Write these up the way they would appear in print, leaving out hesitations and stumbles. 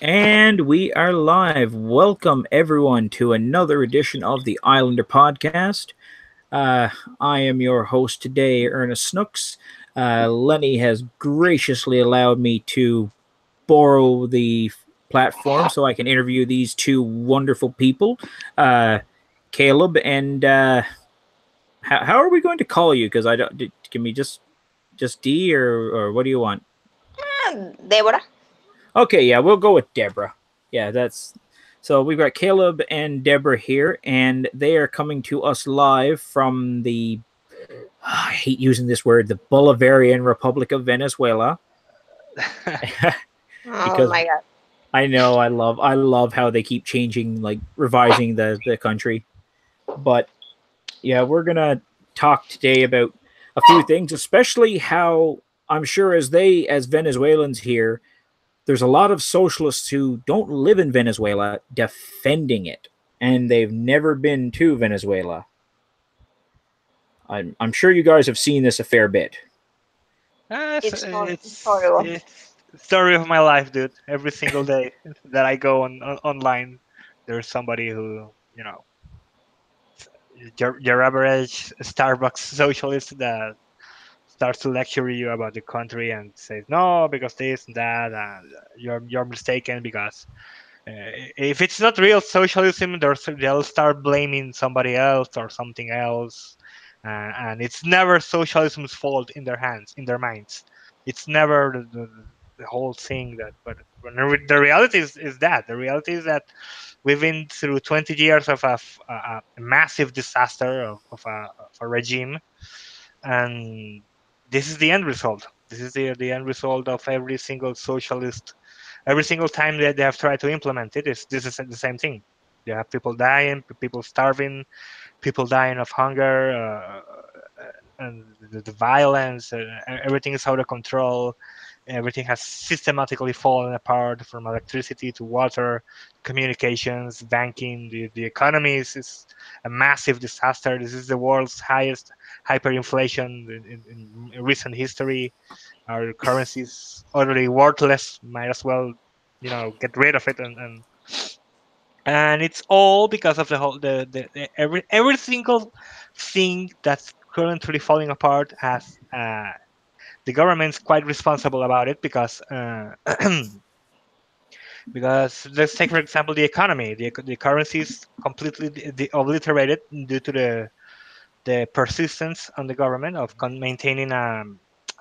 And we are live. Welcome, everyone, to another edition of the Islander Podcast. Uh, I am your host today, Ernest Snooks. Lenny has graciously allowed me to borrow the platform so I can interview these two wonderful people, uh, Caleb and how are we going to call you? Because I don't. Can we just D or what do you want? Deborah. Okay, yeah, we'll go with Deborah. Yeah, that's so we've got Caleb and Deborah here, and they are coming to us live from the I hate using this word, the Bolivarian Republic of Venezuela. Oh Because my God. I love how they keep changing, like revising the country. But yeah, we're gonna talk today about a few things, especially how I'm sure as Venezuelans here, there's a lot of socialists who don't live in Venezuela defending it, and they've never been to Venezuela. I'm sure you guys have seen this a fair bit. It's horrible. It's the story of my life, dude. Every single day that I go online, there's somebody who, your average Starbucks socialist that starts to lecture you about the country and says no because this and that, and you're mistaken because if it's not real socialism, they'll start blaming somebody else or something else, and it's never socialism's fault in their hands, in their minds. It's never the whole thing that. But the reality is that the reality is that we've been through 20 years of a massive disaster of a regime, and this is the end result. This is the end result of every single socialist. Every single time that they have tried to implement it, this is the same thing. You have people dying, people starving, people dying of hunger, and the violence. Everything is out of control. Everything has systematically fallen apart, from electricity to water, communications, banking. The economy is a massive disaster. This is the world's highest hyperinflation in recent history. Our currency is utterly worthless. Might as well, get rid of it, and it's all because of the whole every single thing that's currently falling apart has the government's quite responsible about it because because let's take for example the economy. The currency is completely obliterated due to the persistence on the government of maintaining a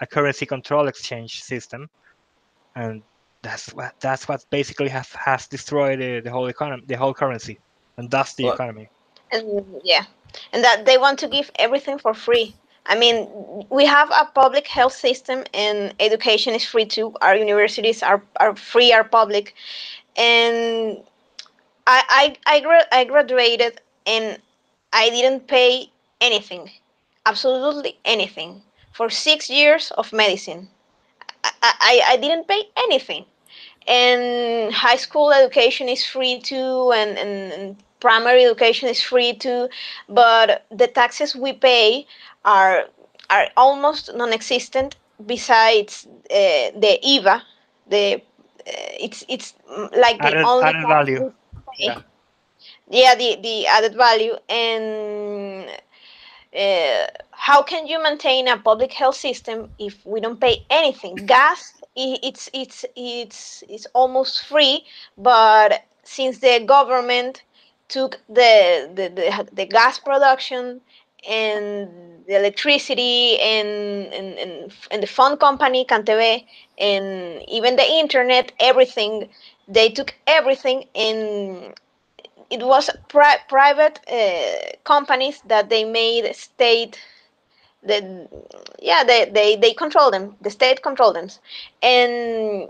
currency control exchange system, and that's what basically has destroyed the whole economy, the whole currency, and thus the Well, economy. And yeah, and that they want to give everything for free. I mean, we have a public health system, and education is free too. Our universities are free, are public, and I graduated, and I didn't pay anything, absolutely anything, for 6 years of medicine. I didn't pay anything. And high school education is free too, and primary education is free too, but the taxes we pay are are almost non-existent. Besides the IVA, the it's like the only Added tax value. we Yeah. pay. Yeah, the added value. And how can you maintain a public health system if we don't pay anything? Gas, it's almost free, but since the government took the gas production and the electricity and the phone company Cantv and even the internet, everything, they took everything, and it was private companies that they made state. The Yeah, they control them, the state control them. And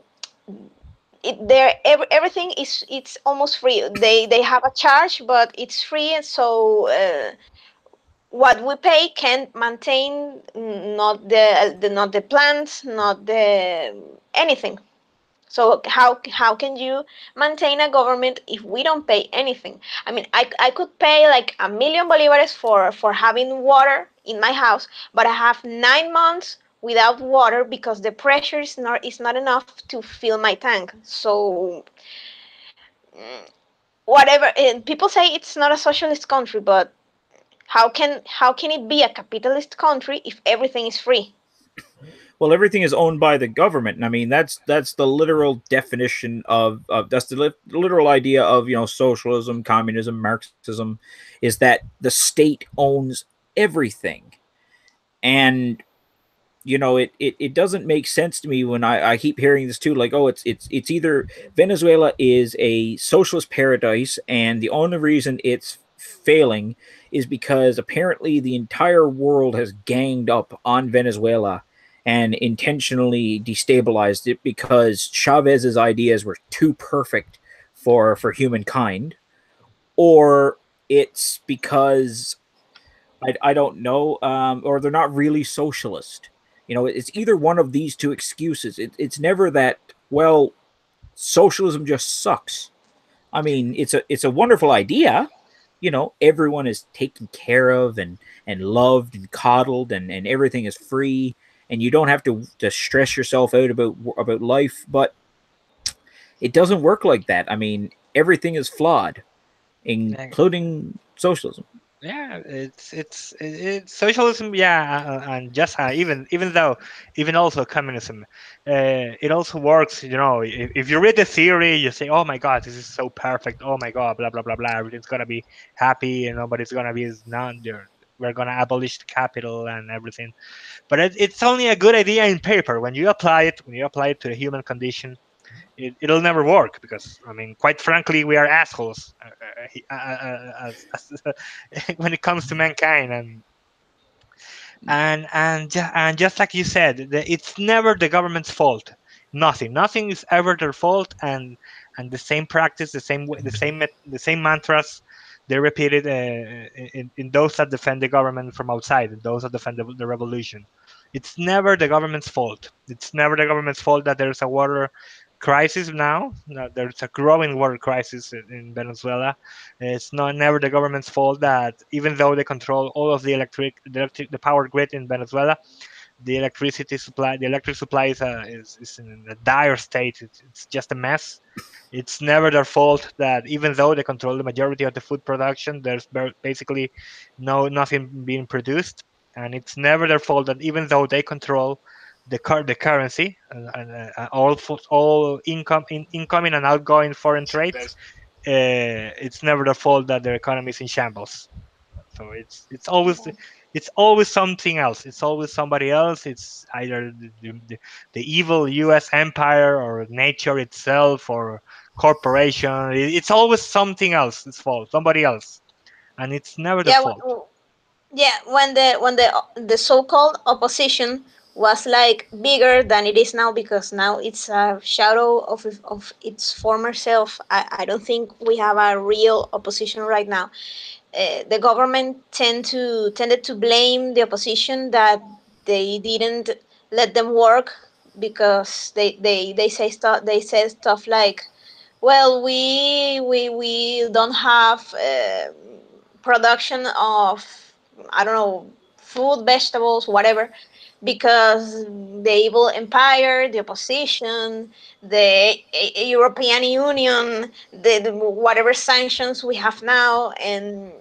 everything is, it's almost free. They have a charge, but it's free. And so what we pay can maintain, not not the plants, not the anything. So how can you maintain a government if we don't pay anything? I mean, I could pay like 1,000,000 bolivares for having water in my house, but I have 9 months without water because the pressure is not enough to fill my tank. So whatever, and people say it's not a socialist country, but how can it be a capitalist country if everything is free? Well, everything is owned by the government, and I mean that's the literal definition of that's the literal idea of socialism, communism, Marxism, is that the state owns everything, and it doesn't make sense to me when I keep hearing this too, like, oh, it's either Venezuela is a socialist paradise and the only reason it's failing is because apparently the entire world has ganged up on Venezuela and intentionally destabilized it because Chavez's ideas were too perfect for humankind, or it's because I don't know, or they're not really socialist. It's either one of these two excuses. It's never that, well, socialism just sucks. I mean, it's a wonderful idea. Everyone is taken care of and loved and coddled, and everything is free, and you don't have to stress yourself out about life. But it doesn't work like that. I mean, everything is flawed, Yeah, including socialism. yeah, it's socialism, yeah, and just even though even also communism, it also works. If you read the theory, you say, "Oh my God, this is so perfect. Oh my God, blah blah blah blah. Everything's gonna be happy, and nobody's gonna be none. We're gonna abolish the capital and everything." But it's only a good idea in paper. When you apply it to the human condition, it'll never work because I mean, quite frankly, we are assholes when it comes to mankind, and just like you said, it's never the government's fault. Nothing is ever their fault, and the same practice, the same mantras, they repeated in those that defend the government from outside, and those that defend the revolution. It's never the government's fault. It's never the government's fault that there's a water crisis now. That there's a growing water crisis in Venezuela. It's not never the government's fault that even though they control all of the power grid in Venezuela, the electric supply is in a dire state. It's just a mess. It's never their fault that even though they control the majority of the food production, there's basically nothing being produced, and it's never their fault that even though they control the currency and all incoming and outgoing foreign trade, it's never their fault that their economy is in shambles. So it's always something else. It's always somebody else. It's either the evil U.S. empire or nature itself or corporation. It's always something else. It's fault. Somebody else, and it's never their Yeah, fault. yeah. When the so-called opposition was like bigger than it is now, because now it's a shadow of its former self. I don't think we have a real opposition right now. The government tended to blame the opposition that they didn't let them work because they say stuff like, well, we don't have production of, I don't know, food, vegetables, whatever, because the evil empire, the opposition, the European Union, the whatever sanctions we have now, and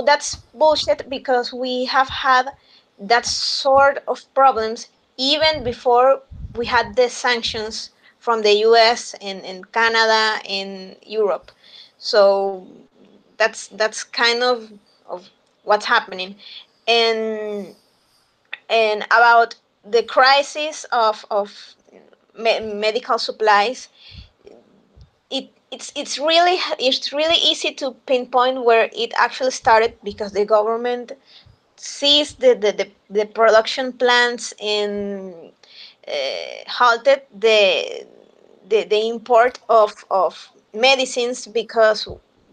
that's bullshit because we have had that sort of problems even before we had the sanctions from the US and Canada and Europe. So that's kind of what's happening. And about the crisis of medical supplies, it's really easy to pinpoint where it actually started because the government seized the production plants and halted the import of medicines because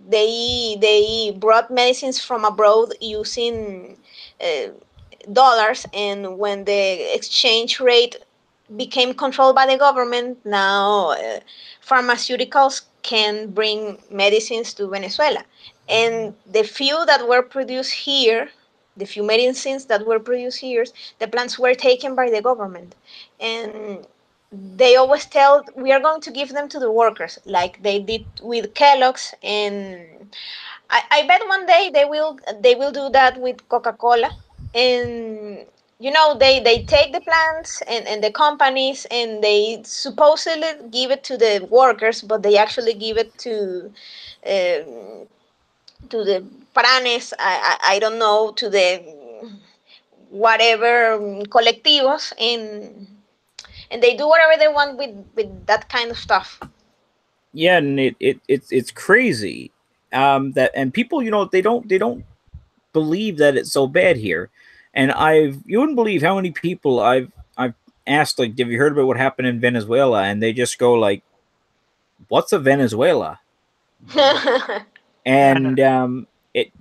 they brought medicines from abroad using uh, dollars, and when the exchange rate became controlled by the government, now pharmaceuticals can bring medicines to Venezuela, and the few that were produced here the few medicines that were produced here, the plants were taken by the government, and they always tell we are going to give them to the workers, like they did with Kellogg's, and I bet one day they will do that with Coca-Cola, and they take the plants and the companies and they supposedly give it to the workers, but they actually give it um, to the pranes, I don't know, to the whatever colectivos, and they do whatever they want with that kind of stuff. Yeah, and it's crazy. That and people, they don't believe that it's so bad here. And you wouldn't believe how many people I've asked, like, have you heard about what happened in Venezuela? And they just go like, what's a Venezuela? Yeah, no, And it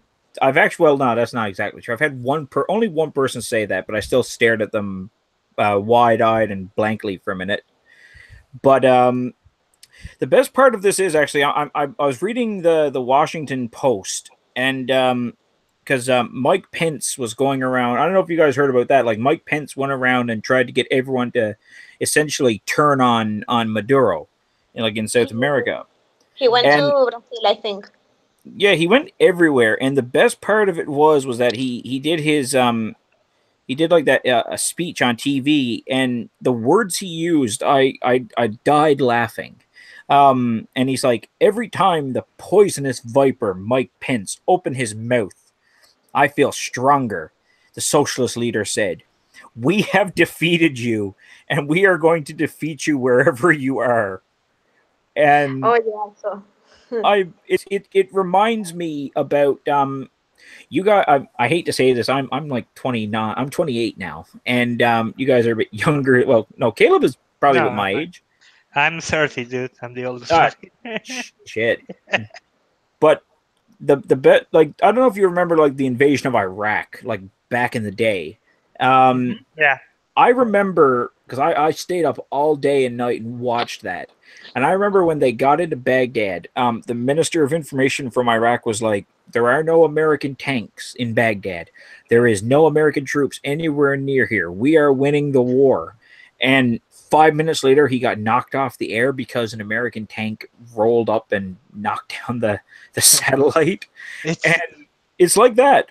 I've actually, well, no, that's not exactly true. I've had only one person say that, but I still stared at them wide-eyed and blankly for a minute. But the best part of this is actually I was reading the Washington Post, and because Mike Pence was going around. I don't know if you guys heard about that. Like, Mike Pence went around and tried to get everyone to essentially turn on Maduro, like in South America. He went And to Brazil, I think. yeah, he went everywhere. And the best part of it was that he did his he did like that a speech on TV, and the words he used, I died laughing. And he's like, every time the poisonous viper Mike Pence opened his mouth, I feel stronger. The socialist leader said, "We have defeated you, and we are going to defeat you wherever you are." Oh And yeah, so it reminds me about you guys. I hate to say this. I'm like 29. I'm 28 now, and you guys are a bit younger. Well, no, Caleb is probably no, about my age. I'm 30, dude. I'm the oldest Uh, one. shit. But the bet, like, I don't know if you remember, like, the invasion of Iraq, like, back in the day. Um, Yeah. I remember because I stayed up all day and night and watched that. And I remember when they got into Baghdad, the Minister of Information from Iraq was like, there are no American tanks in Baghdad. There is no American troops anywhere near here. We are winning the war. And 5 minutes later, he got knocked off the air because an American tank rolled up and knocked down the satellite. It's And it's like that.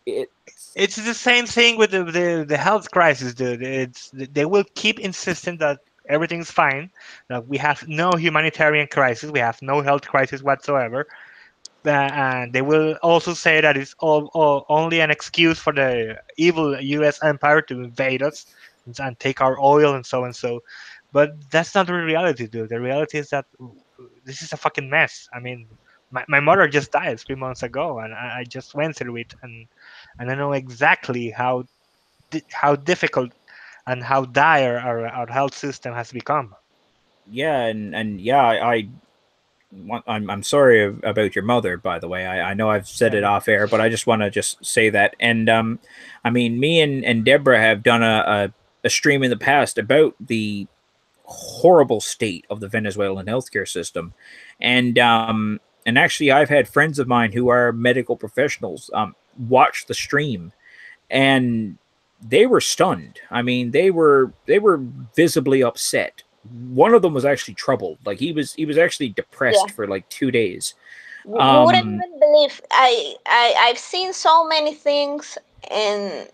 It, it's the same thing with the health crisis, dude. They will keep insisting that everything's fine, that we have no humanitarian crisis, we have no health crisis whatsoever, and they will also say that it's all only an excuse for the evil U.S. empire to invade us and take our oil and so and so. But that's not the reality, dude. The reality is that this is a fucking mess. I mean, my mother just died 3 months ago, and I just went through it, and I know exactly how difficult and how dire our health system has become. yeah, and yeah, I'm sorry about your mother, by the way. I know I've said it And off air, but I just want to just say that. And I mean, me and Deborah have done a stream in the past about the horrible state of the Venezuelan healthcare system, and actually, I've had friends of mine who are medical professionals watch the stream, and they were stunned. I mean, they were visibly upset. One of them was actually troubled. Like, he was actually depressed yeah. for like 2 days. You wouldn't Um, even believe I've seen so many things, and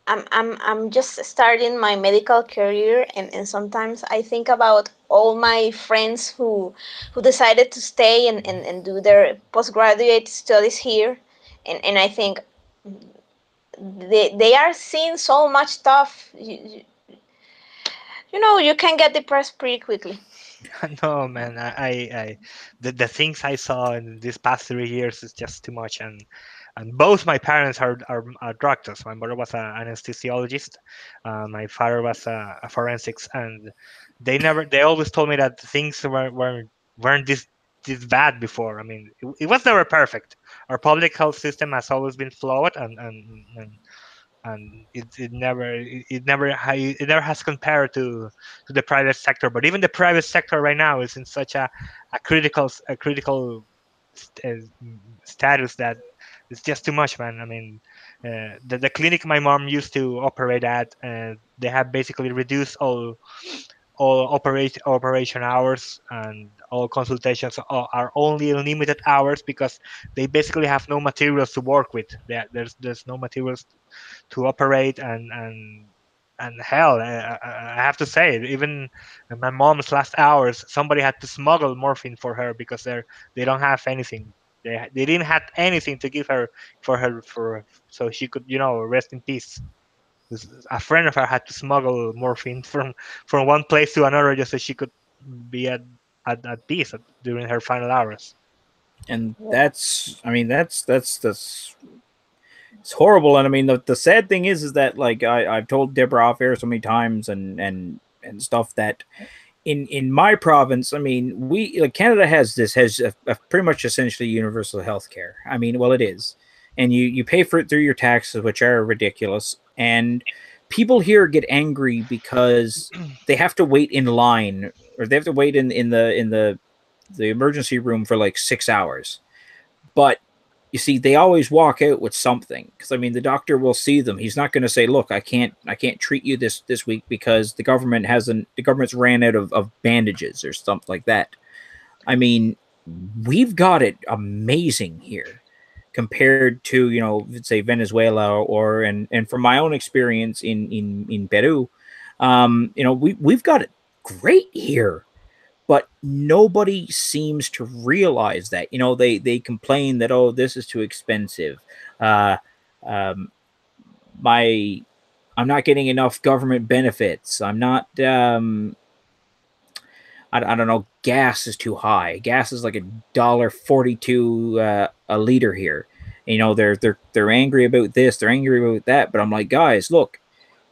I'm just starting my medical career, and sometimes I think about all my friends who decided to stay and do their postgraduate studies here, and I think they are seeing so much stuff. You can get depressed pretty quickly. no, man, the things I saw in these past 3 years is just too much, and both my parents are doctors. My mother was an anesthesiologist, my father was a forensics, and they always told me that things weren't this bad before. I mean, it was never perfect. Our public health system has always been flawed, and it never has compared to the private sector. But even the private sector right now is in such a critical status that it's just too much, man. I mean, the clinic my mom used to operate at, they have basically reduced all operation hours, and all consultations are only limited hours because they basically have no materials to work with. There's no materials to operate, and hell, I have to say, even in my mom's last hours, somebody had to smuggle morphine for her because they don't have anything. They didn't have anything to give her for so she could rest in peace. A friend of her had to smuggle morphine from one place to another just so she could be at peace during her final hours. And that's, I mean, that's it's horrible. And I mean, the sad thing is that like I've told Deborah off air so many times and stuff that in my province, I mean, we like Canada has a pretty much essentially universal health care. I mean, well, it is, and you pay for it through your taxes, which are ridiculous. And people here get angry because they have to wait in line, or they have to wait in the emergency room for like 6 hours. But you see, they always walk out with something, because I mean, the doctor will see them. He's not going to say, "Look, I can't treat you this week because the government's ran out of bandages or something like that." I mean, we've got it amazing here compared to say Venezuela, or and from my own experience in Peru, we've got it great here, but nobody seems to realize that. They complain that, oh, this is too expensive. uh um my I'm not getting enough government benefits. I'm not I don't know, gas is too high. Gas is like $1.42 a liter here. They're angry about this, they're angry about that, but I'm like, guys, look,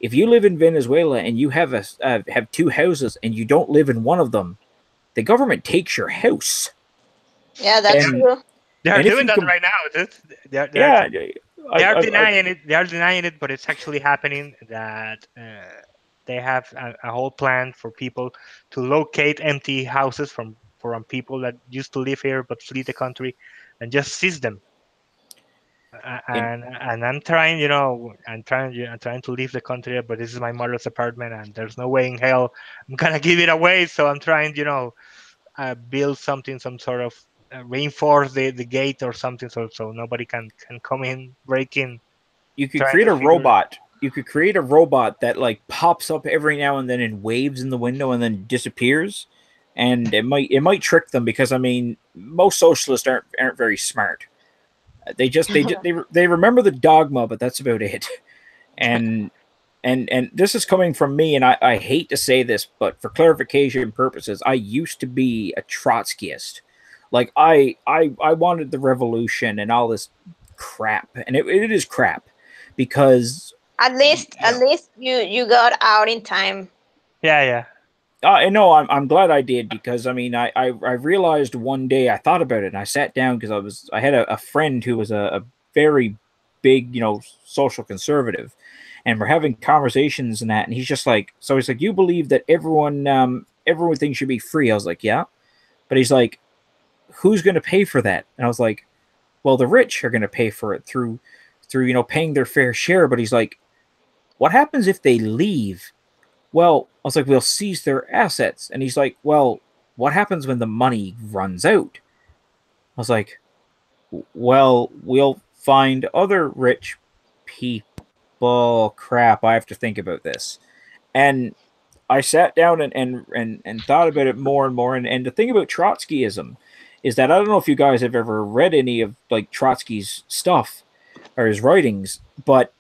if you live in Venezuela and you have two houses and you don't live in one of them, the government takes your house. Yeah, that's And true. They are and if doing you that com- right now. yeah, They are I denying it. They are denying it, but it's actually happening. That they have a whole plan for people to locate empty houses from people that used to live here but flee the country, and just seize them. and And I'm trying, I'm trying to leave the country, but this is my mother's apartment, and there's no way in hell I'm gonna give it away. So I'm trying, build something, some sort of reinforce the gate or something, so nobody can come in, break in. you could Trying create to a figure. robot. You could create a robot that like pops up every now and then and waves in the window and then disappears. And it might trick them, because I mean, most socialists aren't very smart. They remember the dogma, but that's about it. And and this is coming from me, and I hate to say this, but for clarification purposes, I used to be a Trotskyist. Like I wanted the revolution and all this crap, and it is crap, because At least you got out in time. Yeah, yeah. I know I'm glad I did, because I mean I realized one day, I thought about it and I sat down, because I had a friend who was a very big social conservative, and we're having conversations and that, and he's just like, so he's like, you believe that everything should be free? I was like, yeah. But he's like, who's going to pay for that? And I was like, well, the rich are going to pay for it through paying their fair share. But he's like, what happens if they leave? Well, I was like, we'll seize their assets. And he's like, well, what happens when the money runs out? I was like, well, we'll find other rich people. Crap, I have to think about this. And I sat down and thought about it more and more. And the thing about Trotskyism is that, I don't know if you guys have ever read any of like Trotsky's stuff or his writings, but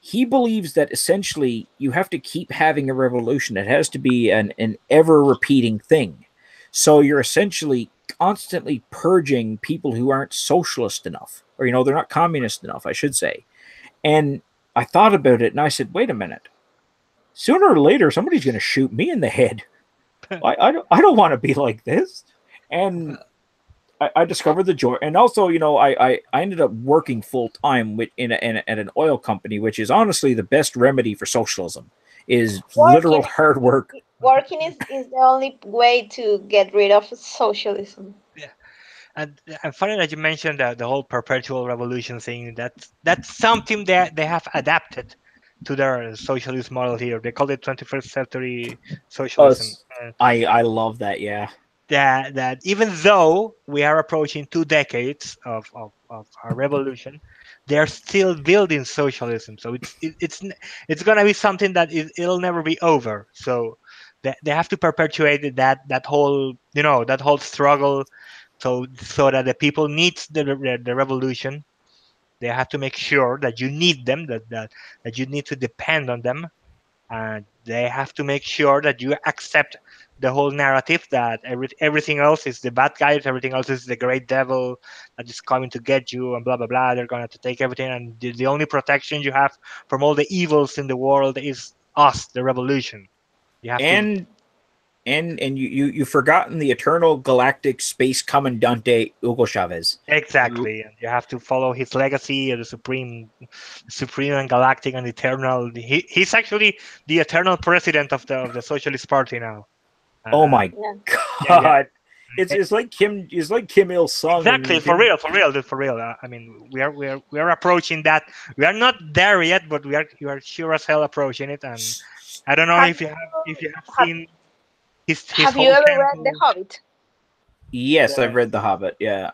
he believes that essentially you have to keep having a revolution. It has to be an ever repeating thing. So you're essentially constantly purging people who aren't socialist enough, or they're not communist enough, I should say. And I thought about it and I said, wait a minute. Sooner or later, somebody's going to shoot me in the head. I don't want to be like this. And I discovered the joy, and also, I ended up working full time with at an oil company, which is honestly the best remedy for socialism, is literal Working hard work. working is the only way to get rid of socialism. Yeah. and funny that you mentioned the whole perpetual revolution thing. That's something that they have adapted to their socialist model here. They call it 21st century socialism. Us, I love that. Yeah, That even though we are approaching 2 decades of our revolution, they are still building socialism. So it's gonna be something that it'll never be over. So they have to perpetuate that whole that whole struggle. So that the people needs the revolution. They have to make sure that you need them, that you need to depend on them, and they have to make sure that you accept the whole narrative that everything else is the bad guys, everything else is the great devil that is coming to get you, and blah blah blah. They're going to take everything, and the only protection you have from all the evils in the world is us, the revolution. You have to and you've forgotten the eternal galactic space commandante Hugo Chavez. exactly, and you have to follow his legacy, the supreme and galactic and eternal. He's actually the eternal president of the Socialist Party now. Oh my Yeah. Yeah, yeah. god. It's like Kim Il Sung Exactly, and for Kim. real, for real, dude, for real. I mean, we are approaching that. We are not there yet, but we are sure as hell approaching it. And I don't know Have if you have have, seen his have you whole ever read The temple. Hobbit? Yes, I've The, read The Hobbit. Yeah.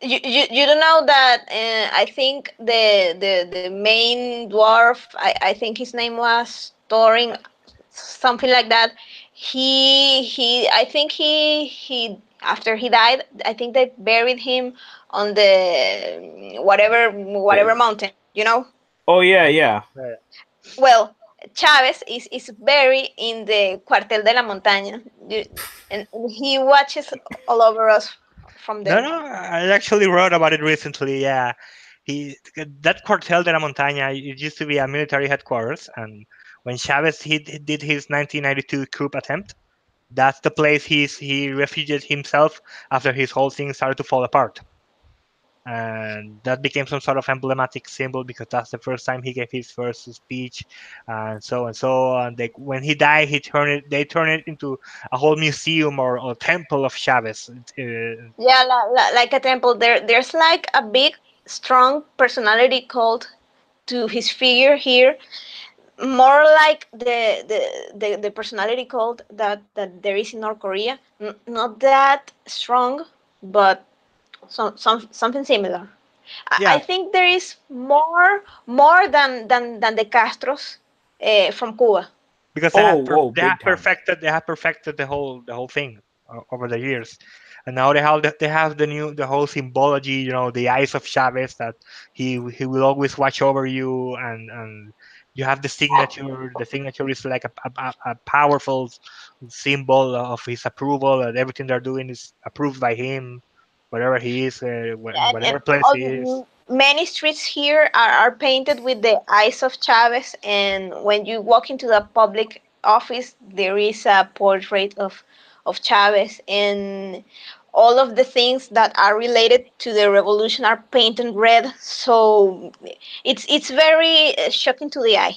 You don't know that I think the main dwarf, I think his name was Thorin, something like that. He I think he after he died, I think they buried him on the whatever The, mountain, you know. oh yeah, yeah. the, Well, Chavez is buried in the Cuartel de la Montaña, and he watches all over us from no, there. no, I actually wrote about it recently. Yeah, he that Cuartel de la Montaña, it used to be a military headquarters, and when Chavez he did his 1992 coup attempt, that's the place he refugied himself after his whole thing started to fall apart. And that became some sort of emblematic symbol because that's the first time he gave his first speech, and so and so on. When he died, they turned it into a whole museum or temple of Chavez. Yeah, like a temple. There's like a big, strong personality cult to his figure here. More like the personality cult that there is in North Korea. Not that strong, but something similar. I Yeah, think there is more than the Castros from Cuba. because Oh, whoa, big time. they have perfected the whole thing over the years, and now they have the whole symbology, the eyes of Chavez, that he will always watch over you, and you have the signature is like a powerful symbol of his approval, and everything they're doing is approved by him, wherever he is, And whatever place he is. many streets here are painted with the eyes of Chavez, and when you walk into the public office, there is a portrait of Chavez, and all of the things that are related to the revolution are painted red. So it's very shocking to the eye.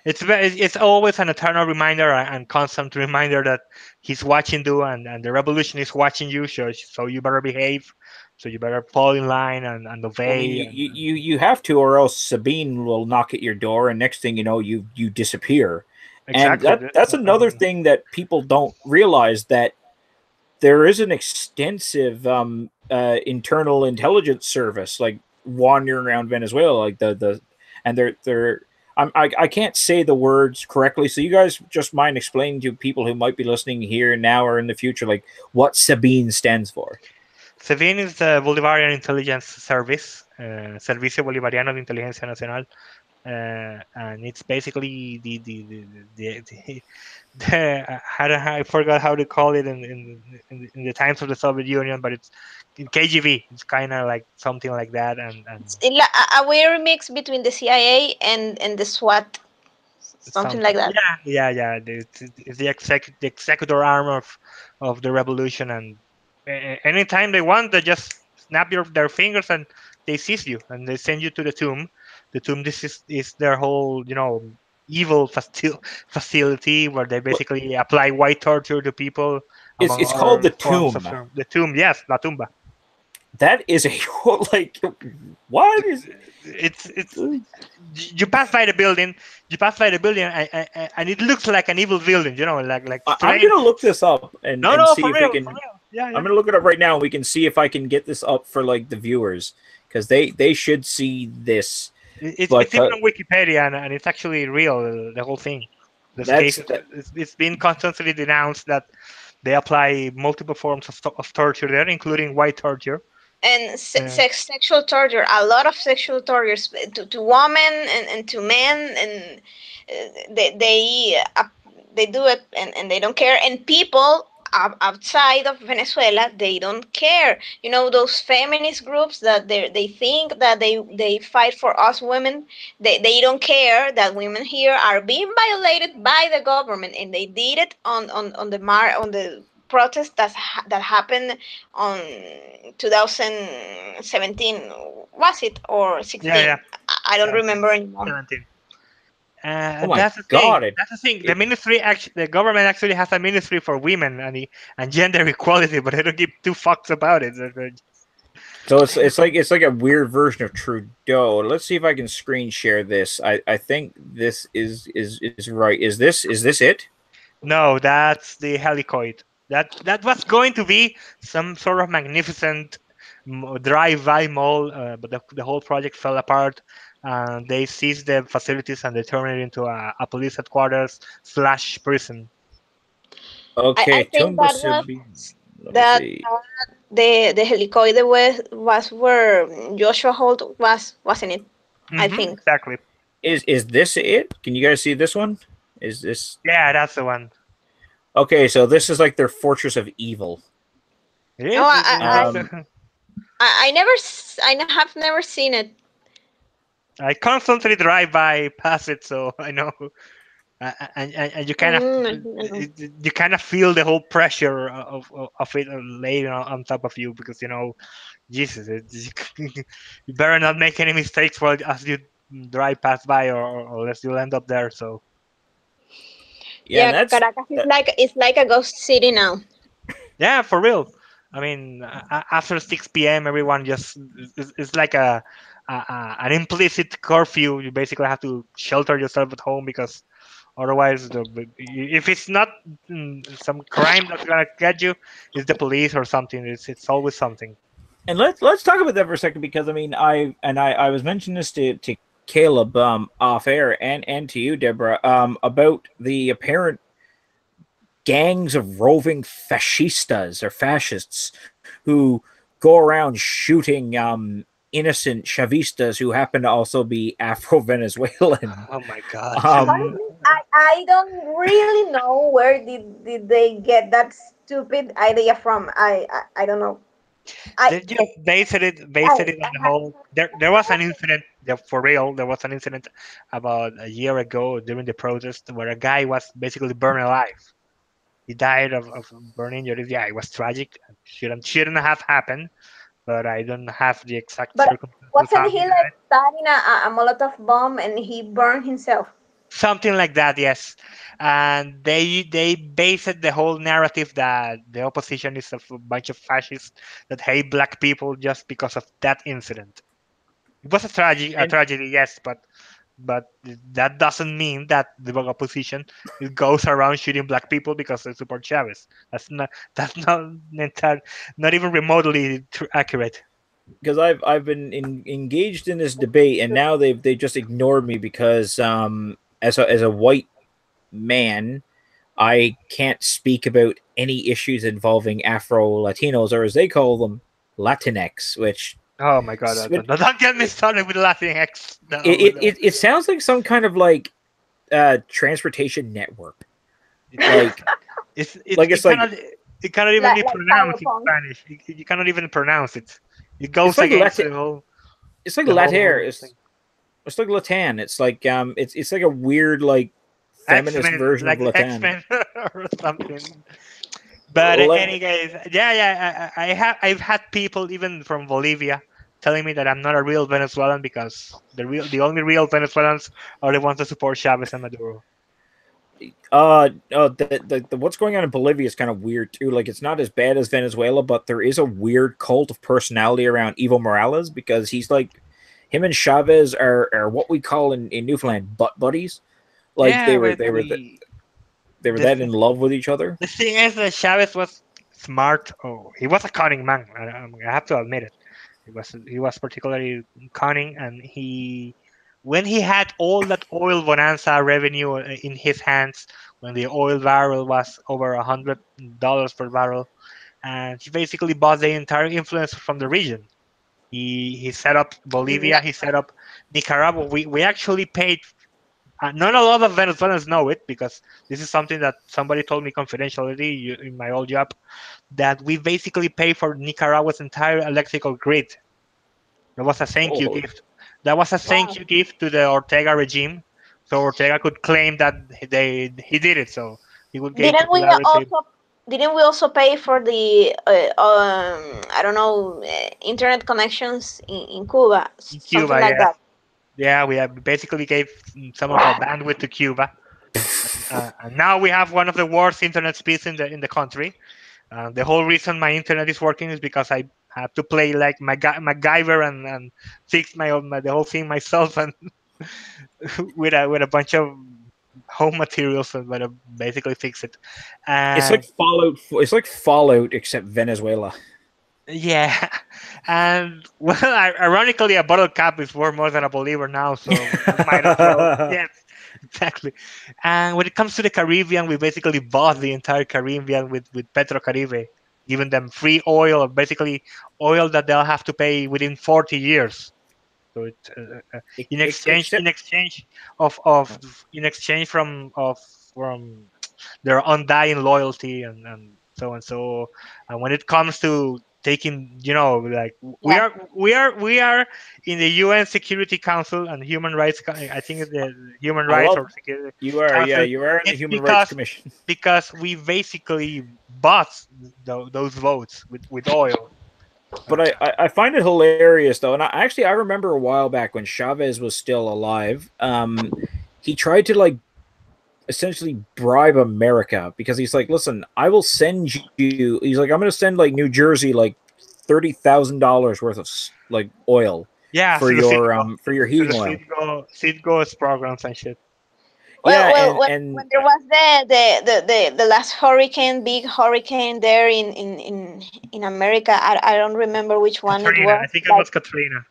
It's always an eternal reminder and constant reminder that he's watching you, and the revolution is watching you. So you better behave. So you better fall in line and I mean, obey. you have to, or else Sabine will knock at your door, and next thing you know, you disappear. And Exactly. that's another thing that people don't realize, that there is an extensive internal intelligence service like wandering around Venezuela, like the and they're I can't say the words correctly, so you guys just mind explaining to people who might be listening here now or in the future, like what Sabine stands for. SEBIN is the Bolivarian Intelligence Service, Servicio Bolivariano de Inteligencia Nacional, and it's basically I forgot how to call it in the times of the Soviet Union, but it's in KGB. It's kind of like something like that, and It's a weird mix between the CIA and the SWAT, something like something. that. Yeah. It's the executor arm of the revolution, and anytime they want, they just snap their fingers and they seize you and they send you to the tomb. The tomb, this is their whole, evil facility where they Well, basically apply white torture to people, among it's called other the forms of Tomb. the tomb. Yes, la tumba. That is a like what is It's you pass by the building, and it looks like an evil building, like I'm strange. gonna look this up No, and no, see for if we real, for can. real. Yeah, I'm yeah. gonna look it up right now and we can see if I can get this up for like the viewers because they should see this. It's But even on Wikipedia, and it's actually real. The whole thing. This case, that it's been constantly denounced that they apply multiple forms of torture there, including white torture. And Uh, sexual torture, a lot of sexual tortures to women and to men, and they do it, and they don't care. And people outside of Venezuela, they don't care. You know, those feminist groups that they think that they fight for us women. They don't care that women here are being violated by the government, and they did it on the protest that happened on 2017, was it, or yeah, yeah. 16? I don't 17, remember anymore. 17. oh my That's the thing. god That's the thing. The it ministry actually, the government actually has a ministry for women and gender equality, but they don't give two fucks about it. so it's like a weird version of Trudeau. Let's see if I can screen share this. I think this is right. Is this it? No, that's the helicoid. That was going to be some sort of magnificent drive-by mall, but the whole project fell apart. They seized the facilities and they turned it into a police headquarters / prison. I Okay, think Tumba that was Sibi. Let me that see. the helicoide was where Joshua Holt wasn't it? I think. Exactly. Is this it? Can you guys see this one? Is this Yeah, that's the one. okay? So this is like their fortress of evil. It No, is. Um, I have never seen it. I constantly drive by past it, so I know. And No. you kind of feel the whole pressure of it laid on top of you because Jesus, you better not make any mistakes while as you drive past by, or else you'll end up there. So yeah, and Yeah, that's Caracas is that, like a ghost city now. yeah, for real. I mean, after 6 p.m., everyone just it's like an implicit curfew. You basically have to shelter yourself at home because otherwise, if it's not some crime that's gonna get you, it's the police or something. It's always something. and let's talk about that for a second because I mean I was mentioning this to Caleb off air and to you Deborah about the apparent gangs of roving fascistas or fascists who go around shooting innocent Chavistas who happen to also be Afro Venezuelan. Oh my God. Um, Honestly, I don't really know where did they get that stupid idea from. I don't know. I They just based I, it on the whole. There was an incident, for real. There was an incident about a year ago during the protest where a guy was basically burned alive. He died of burn injuries. Yeah, it was tragic. Shouldn't have happened, but I don't have the exact but circumstances wasn't how he he like died. starting a Molotov bomb and he burned himself? Something like that, yes. And they based the whole narrative that the opposition is a bunch of fascists that hate black people just because of that incident. It was a and tragedy, yes, but that doesn't mean that the opposition goes around shooting black people because they support Chavez. That's not not even remotely accurate. because I've been engaged in this debate, and now they just ignored me because as a white man, I can't speak about any issues involving Afro Latinos, or as they call them, Latinx, Oh my God! which Don't get me started with Latinx. No, it sounds like some kind of like transportation network. it's Like it's like it's like it cannot even be Like pronounced in cyberpunk. Spanish. You cannot even pronounce it. It it's goes like against Latin. It's like the Latin. whole thing. It's like Latan. It's like it's like a weird like feminist X-Men, version of like Latan. X-Men or something. But Let, anyways, yeah, I've had people even from Bolivia telling me that I'm not a real Venezuelan because the only real Venezuelans are the ones that support Chavez and Maduro. The what's going on in Bolivia is kind of weird too. Like, it's not as bad as Venezuela, but there is a weird cult of personality around Evo Morales because he's like, him and Chavez are what we call in Newfoundland butt buddies. Like Yeah, they were the that in love with each other. the thing is that Chavez was smart. Oh, he was a cunning man. I have to admit it. He was particularly cunning, and when he had all that oil bonanza revenue in his hands, when the oil barrel was over $100 per barrel, and he basically bought the entire influence from the region. He set up Bolivia. He set up Nicaragua. We actually paid. Not a lot of Venezuelans know it because this is something that somebody told me confidentially in my old job, that we basically pay for Nicaragua's entire electrical grid. That was a thank you Oh, gift. That was a thank Wow. you gift to the Ortega regime, so Ortega could claim that he did it. So he would gain Didn't we popularity also didn't we also pay for the I don't know, internet connections in Cuba, in something Cuba. like Yeah, that? yeah. We have basically gave some of our bandwidth to Cuba, and now we have one of the worst internet speeds in the country. The whole reason my internet is working is because I have to play like MacGyver and fix the whole thing myself and with a bunch of home materials and basically fix it. it's And like Fallout. It's like Fallout except Venezuela. yeah, and well, ironically, a bottle cap is worth more than a believer now, so we might as well. Yes, exactly. And when it comes to the Caribbean, we basically bought the entire Caribbean with Petrocaribe, giving them free oil, basically oil that they'll have to pay within 40 years. So Except in exchange of in exchange from their undying loyalty and so and so. And when it comes to taking, like we Yeah. are we are in the UN Security Council and Human Rights. I think it's the Human I Rights love or Security you are, yeah, Council. you are in the It's Human Rights Commission. because we basically bought those votes with oil. But I find it hilarious though, and I remember a while back when Chavez was still alive. He tried to like essentially bribe America because he's like, listen, I will send you. He's like, I'm going to send like New Jersey like $30,000 worth of like oil Yeah, through the Citgo, for your through the heating oil. Citgo's programs and shit. Yeah, When there was the last hurricane, big hurricane there in America, I don't remember which one it Katrina, I was. think it Like was Katrina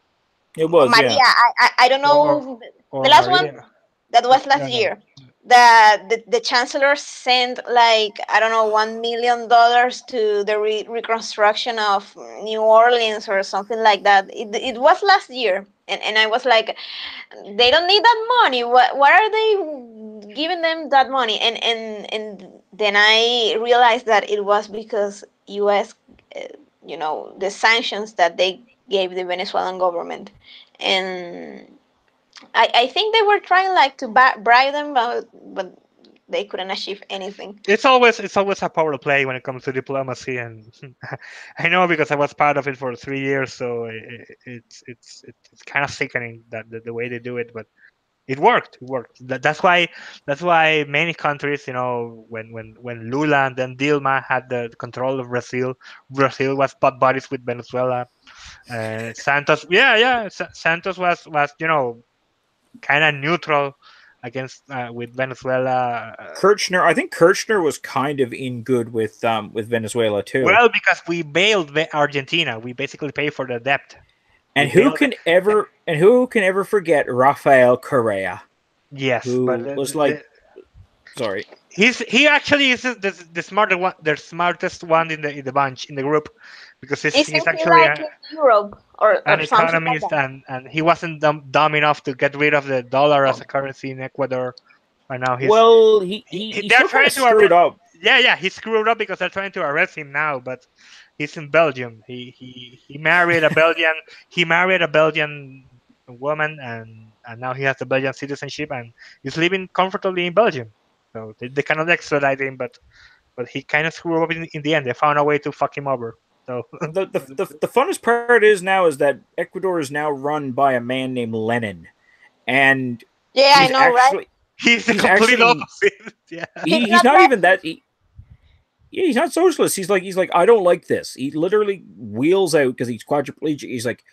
it was, Maria, yeah. I don't or know the or last one. Maria. That was last No, no. year. The chancellor sent like I don't know $1 million to the reconstruction of New Orleans or something like that. It was last year, and I was like, they don't need that money. What are they giving them that money? And then I realized that it was because U.S. Uh, the sanctions that they gave the Venezuelan government, and I think they were trying like to bribe them, but they couldn't achieve anything. It's always a power play when it comes to diplomacy, and I know because I was part of it for 3 years, so it's kind of sickening that the way they do it, but it worked. It worked. That's why many countries, when Lula and then Dilma had the control of Brazil, Brazil was butt buddies with Venezuela. Santos, yeah, yeah, Santos was kind of neutral against with Venezuela. Kirchner, I think Kirchner was kind of in good with Venezuela too. Well, because we bailed Argentina, we basically pay for the debt. We And bailed. who can ever forget Rafael Correa, Yes, but who was like, sorry, he actually is the smarter one, the smartest one in the bunch in the group, because he's Isn't he actually like in Europe an or something like economist, that? and he wasn't dumb enough to get rid of the dollar as a currency in Ecuador. Right now, well, he they're still kind trying of to arrest. screwed up. Yeah, yeah, he screwed up because they're trying to arrest him now, but he's in Belgium. He married a Belgian. He married a Belgian woman, and now he has the Belgian citizenship, and he's living comfortably in Belgium. So they cannot extradite him, but he kind of screwed up in the end. They found a way to fuck him over. So The funnest part is now is that Ecuador is now run by a man named Lenin, and Yeah, I he's know, right? actually He's the he's complete actually opposite. Yeah. He's he's not not that. even that. Yeah, he's not socialist. He's like, I don't like this. He literally wheels out because he's quadriplegic. He's like,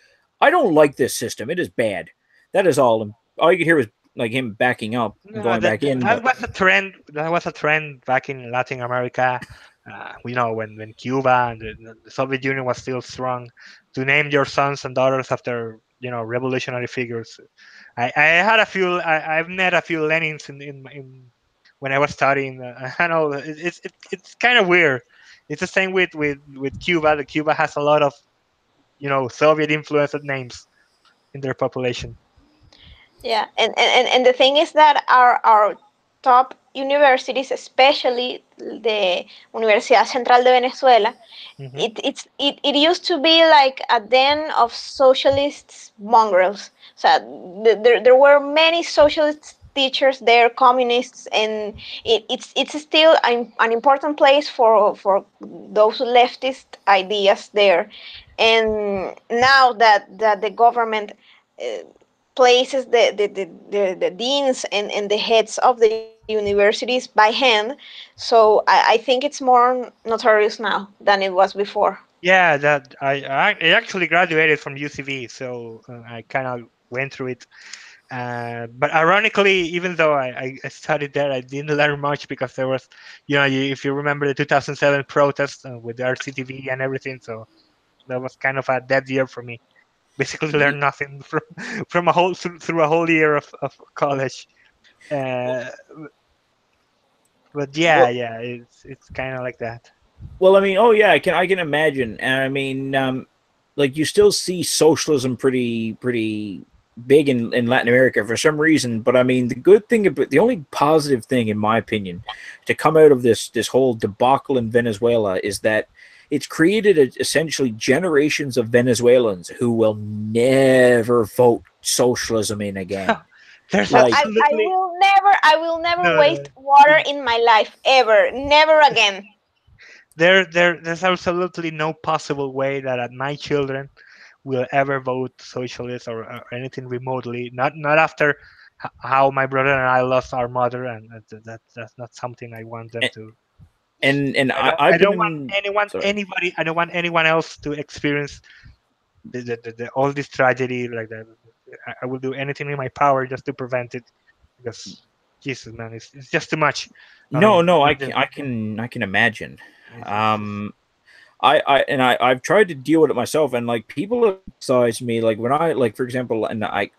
I don't like this system. It is bad. That is all. And all you could hear was like him backing up and No, going back in. that But was a trend. That was a trend back in Latin America. When Cuba and the Soviet Union was still strong, to name your sons and daughters after revolutionary figures. I had a few. I've met a few Lenins in when I was studying. I know it's kind of weird. It's the same with Cuba. The Cuba has a lot of Soviet influenced names in their population. Yeah, and the thing is that our top universities, especially the Universidad Central de Venezuela, Hmm. it used to be like a den of socialist mongrels. So there were many socialist teachers there, communists, and it's still an important place for those leftist ideas there. And now that the government uh, places the deans and the heads of the universities by hand, so I think it's more notorious now than it was before. Yeah, that I actually graduated from UCV, so I kind of went through it. But ironically, even though I studied there, I didn't learn much because there was, if you remember the 2007 protests with the RCTV and everything, so that was kind of a dead year for me. Basically, learned nothing from through a whole year of college. Uh, but yeah, well, yeah, it's kind of like that. well, I mean, oh yeah, I can imagine. And I mean, like you still see socialism pretty big in Latin America for some reason. But I mean, the good thing about the only positive thing, in my opinion, to come out of this whole debacle in Venezuela is that it's created essentially generations of Venezuelans who will never vote socialism in again. There's No, Like, absolutely I will never no, waste water in my life ever, never again. there's absolutely no possible way that my children will ever vote socialist or anything remotely. Not after how my brother and I lost our mother, and that's not something I want them to. and I don't I I've been don't want in. anyone Sorry. anybody I don't want anyone else to experience all this tragedy like that. I will do anything in my power just to prevent it because Jesus man, it's just too much. I No, mean, no, I can imagine. it's Um, I've tried to deal with it myself, and like people have criticized me, like when I like for example, and I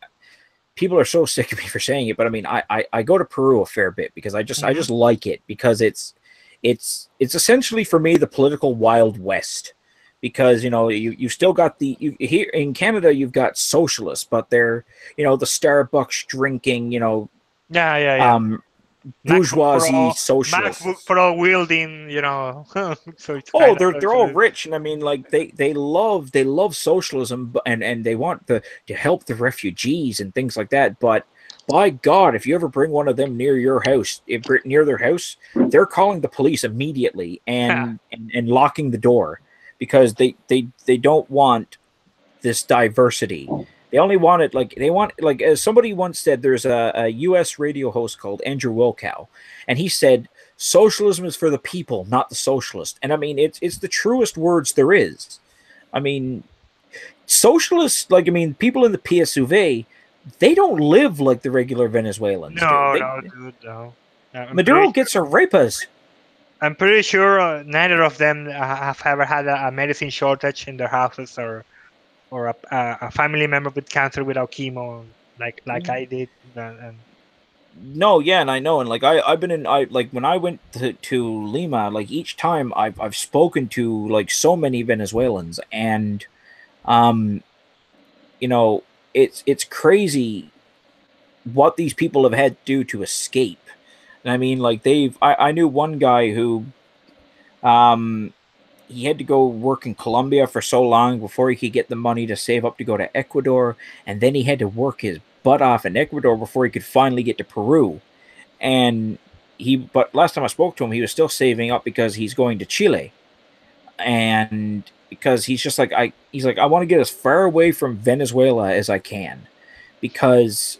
people are so sick of me for saying it, but I mean I go to Peru a fair bit because I Mhm. just like it because it's essentially for me the political Wild West because you still got here in Canada you've got socialists, but they're the Starbucks drinking Yeah, yeah, yeah. um MacBook bourgeoisie Pro, MacBook socialists. Pro wielding, so it's Oh, kind of they're all socialist. rich, and I mean, like they love socialism, and they want to help the refugees and things like that. But by God, if you ever bring one of them near your house, near their house, they're calling the police immediately and locking the door because they don't want this diversity. They only want it like they want like as somebody once said. There's a U.S. radio host called Andrew Wilkow, and he said socialism is for the people, not the socialist. And I mean, it's the truest words there is. I mean, socialists, like I mean, people in the PSUV, they don't live like the regular Venezuelans do. No, They no, dude, no. Maduro gets her repas. I'm pretty sure neither of them have ever had a medicine shortage in their houses or a family member with cancer without chemo like I did. And No, yeah, and I know, and like I've been in I like when I went to Lima, like each time I've spoken to like so many Venezuelans, and um, you know, it's crazy what these people have had to do to escape. And I mean, like I knew one guy who um he had to go work in Colombia for so long before he could get the money to save up to go to Ecuador, and then he had to work his butt off in Ecuador before he could finally get to Peru. And but last time I spoke to him, he was still saving up because he's going to Chile, and because he's just like he's like I want to get as far away from Venezuela as I can, because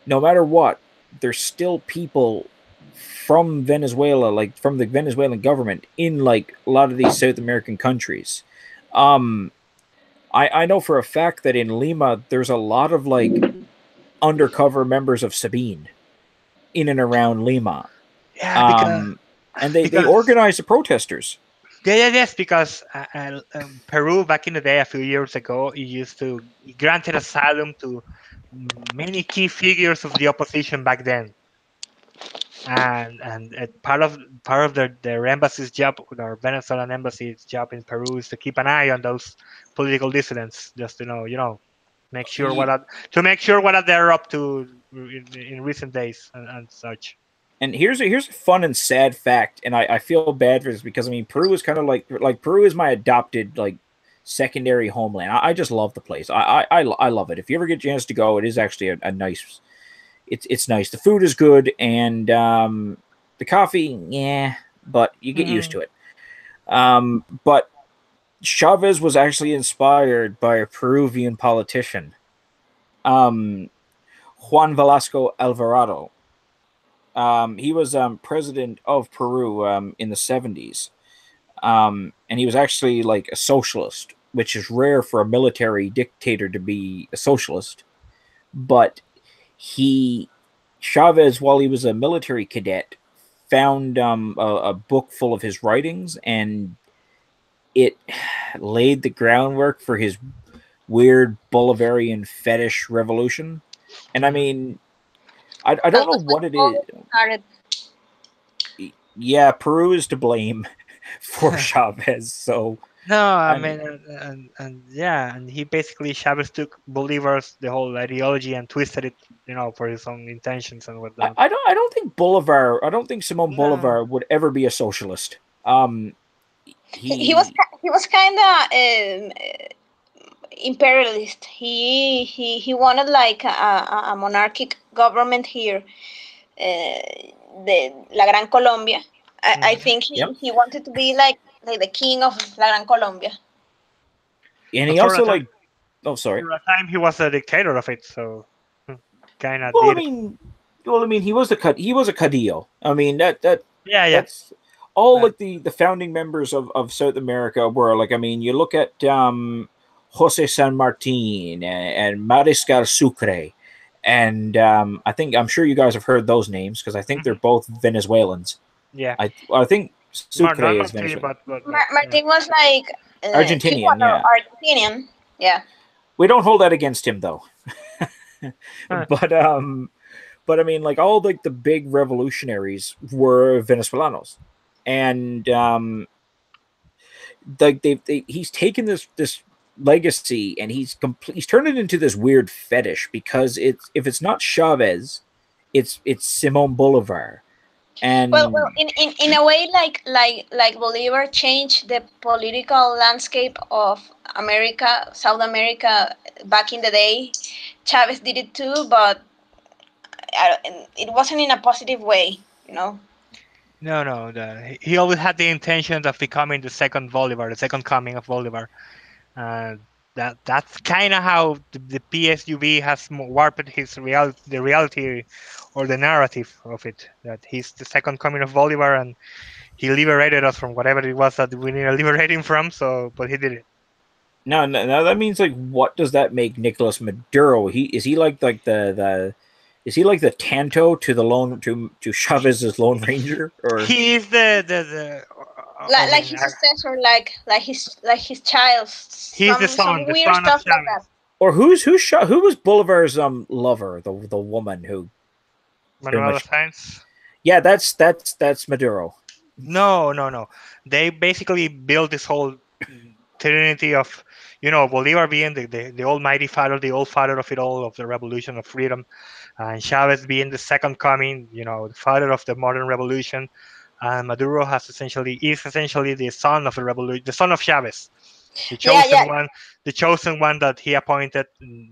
no matter what, there's still people from Venezuela, like from the Venezuelan government, in like a lot of these South American countries. Um, I know for a fact that in Lima, there's a lot of like undercover members of Sabine in and around Lima. Yeah, Um, and they because organize the protesters. yes, because Peru back in the day, a few years ago, it used to it granted asylum to many key figures of the opposition back then, and part of their embassy's job, our Venezuelan embassy's job in Peru, is to keep an eye on those political dissidents, just to make sure Ye- to make sure what they're up to in recent days and such. And here's a fun and sad fact, and I feel bad for this because I mean Peru is kind of like Peru is my adopted like secondary homeland. I just love the place. I love it. If you ever get a chance to go, it is actually a nice. It's nice. The food is good, and the coffee, yeah, but you get used Mm. to it. But Chavez was actually inspired by a Peruvian politician, um, Juan Velasco Alvarado. He was president of Peru in the 70s, and he was actually like a socialist, which is rare for a military dictator to be a socialist. But he Chavez, while he was a military cadet, found a book full of his writings, and it laid the groundwork for his weird Bolivarian fetish revolution. And I Mhm. mean, I That don't know was when what it is. all started. Yeah, Peru is to blame for Chavez. So, No, I I mean, mean, and yeah, and he basically Chavez took Bolivar's the whole ideology and twisted it, for his own intentions and whatnot. I don't think Bolivar. I don't think Simon No, Bolivar would ever be a socialist. He was He he was kind of imperialist. He wanted like a monarchic government here, the La Gran Colombia. I hmm think yep, he wanted to be like the king of La Gran Colombia. and but he also like. Oh, sorry. for a time he was a dictator of it, so kind of Well, I did. mean, he was a Cadillo. I mean Yeah, yeah. that's all Uh, like the founding members of South America were like. I mean, you look at Jose San Martin and Mariscal Sucre, and I'm sure you guys have heard those names because I think they're mhm, both Venezuelans. yeah. I think Sucre Not is Martini, Venezuelan, but yeah. Martin was like Argentinian. Cuban or Yeah, Argentinian. Yeah. we don't hold that against him though. Huh. but but I mean, like all like the big revolutionaries were Venezolanos, and like he's taken this legacy and he's turned it into this weird fetish because it's if it's not Chavez, it's Simon Bolivar, Well, and in a way, like Bolivar changed the political landscape of America, South America back in the day. Chavez did it too, but it wasn't in a positive way, you know. No, no. He always had the intention of becoming the second Bolivar, the second coming of Bolivar. Uh, that's kind of how the PSUV has warped the reality or the narrative of it. That he's the second coming of Bolivar, and he liberated us from whatever it was that we needed liberating from. So, but he did it. now that means like what does that make Nicolas Maduro? He is he like the is he like the Tanto to the lone to Chavez's Lone Ranger or He is the I Like mean, his successor, like his child, he's some the weird son of stuff like that. Chavez, who was Bolivar's lover, the woman who pretty Manuela much. Sáenz. Yeah, that's Maduro. No, no, no. They basically built this whole trinity of, Bolivar being the almighty father, the old father of it all, of the revolution of freedom, and Chavez being the second coming, the father of the modern revolution. And Maduro is essentially the son of the revolution, the son of Chavez, the Yeah, yeah, chosen one, the chosen one that he appointed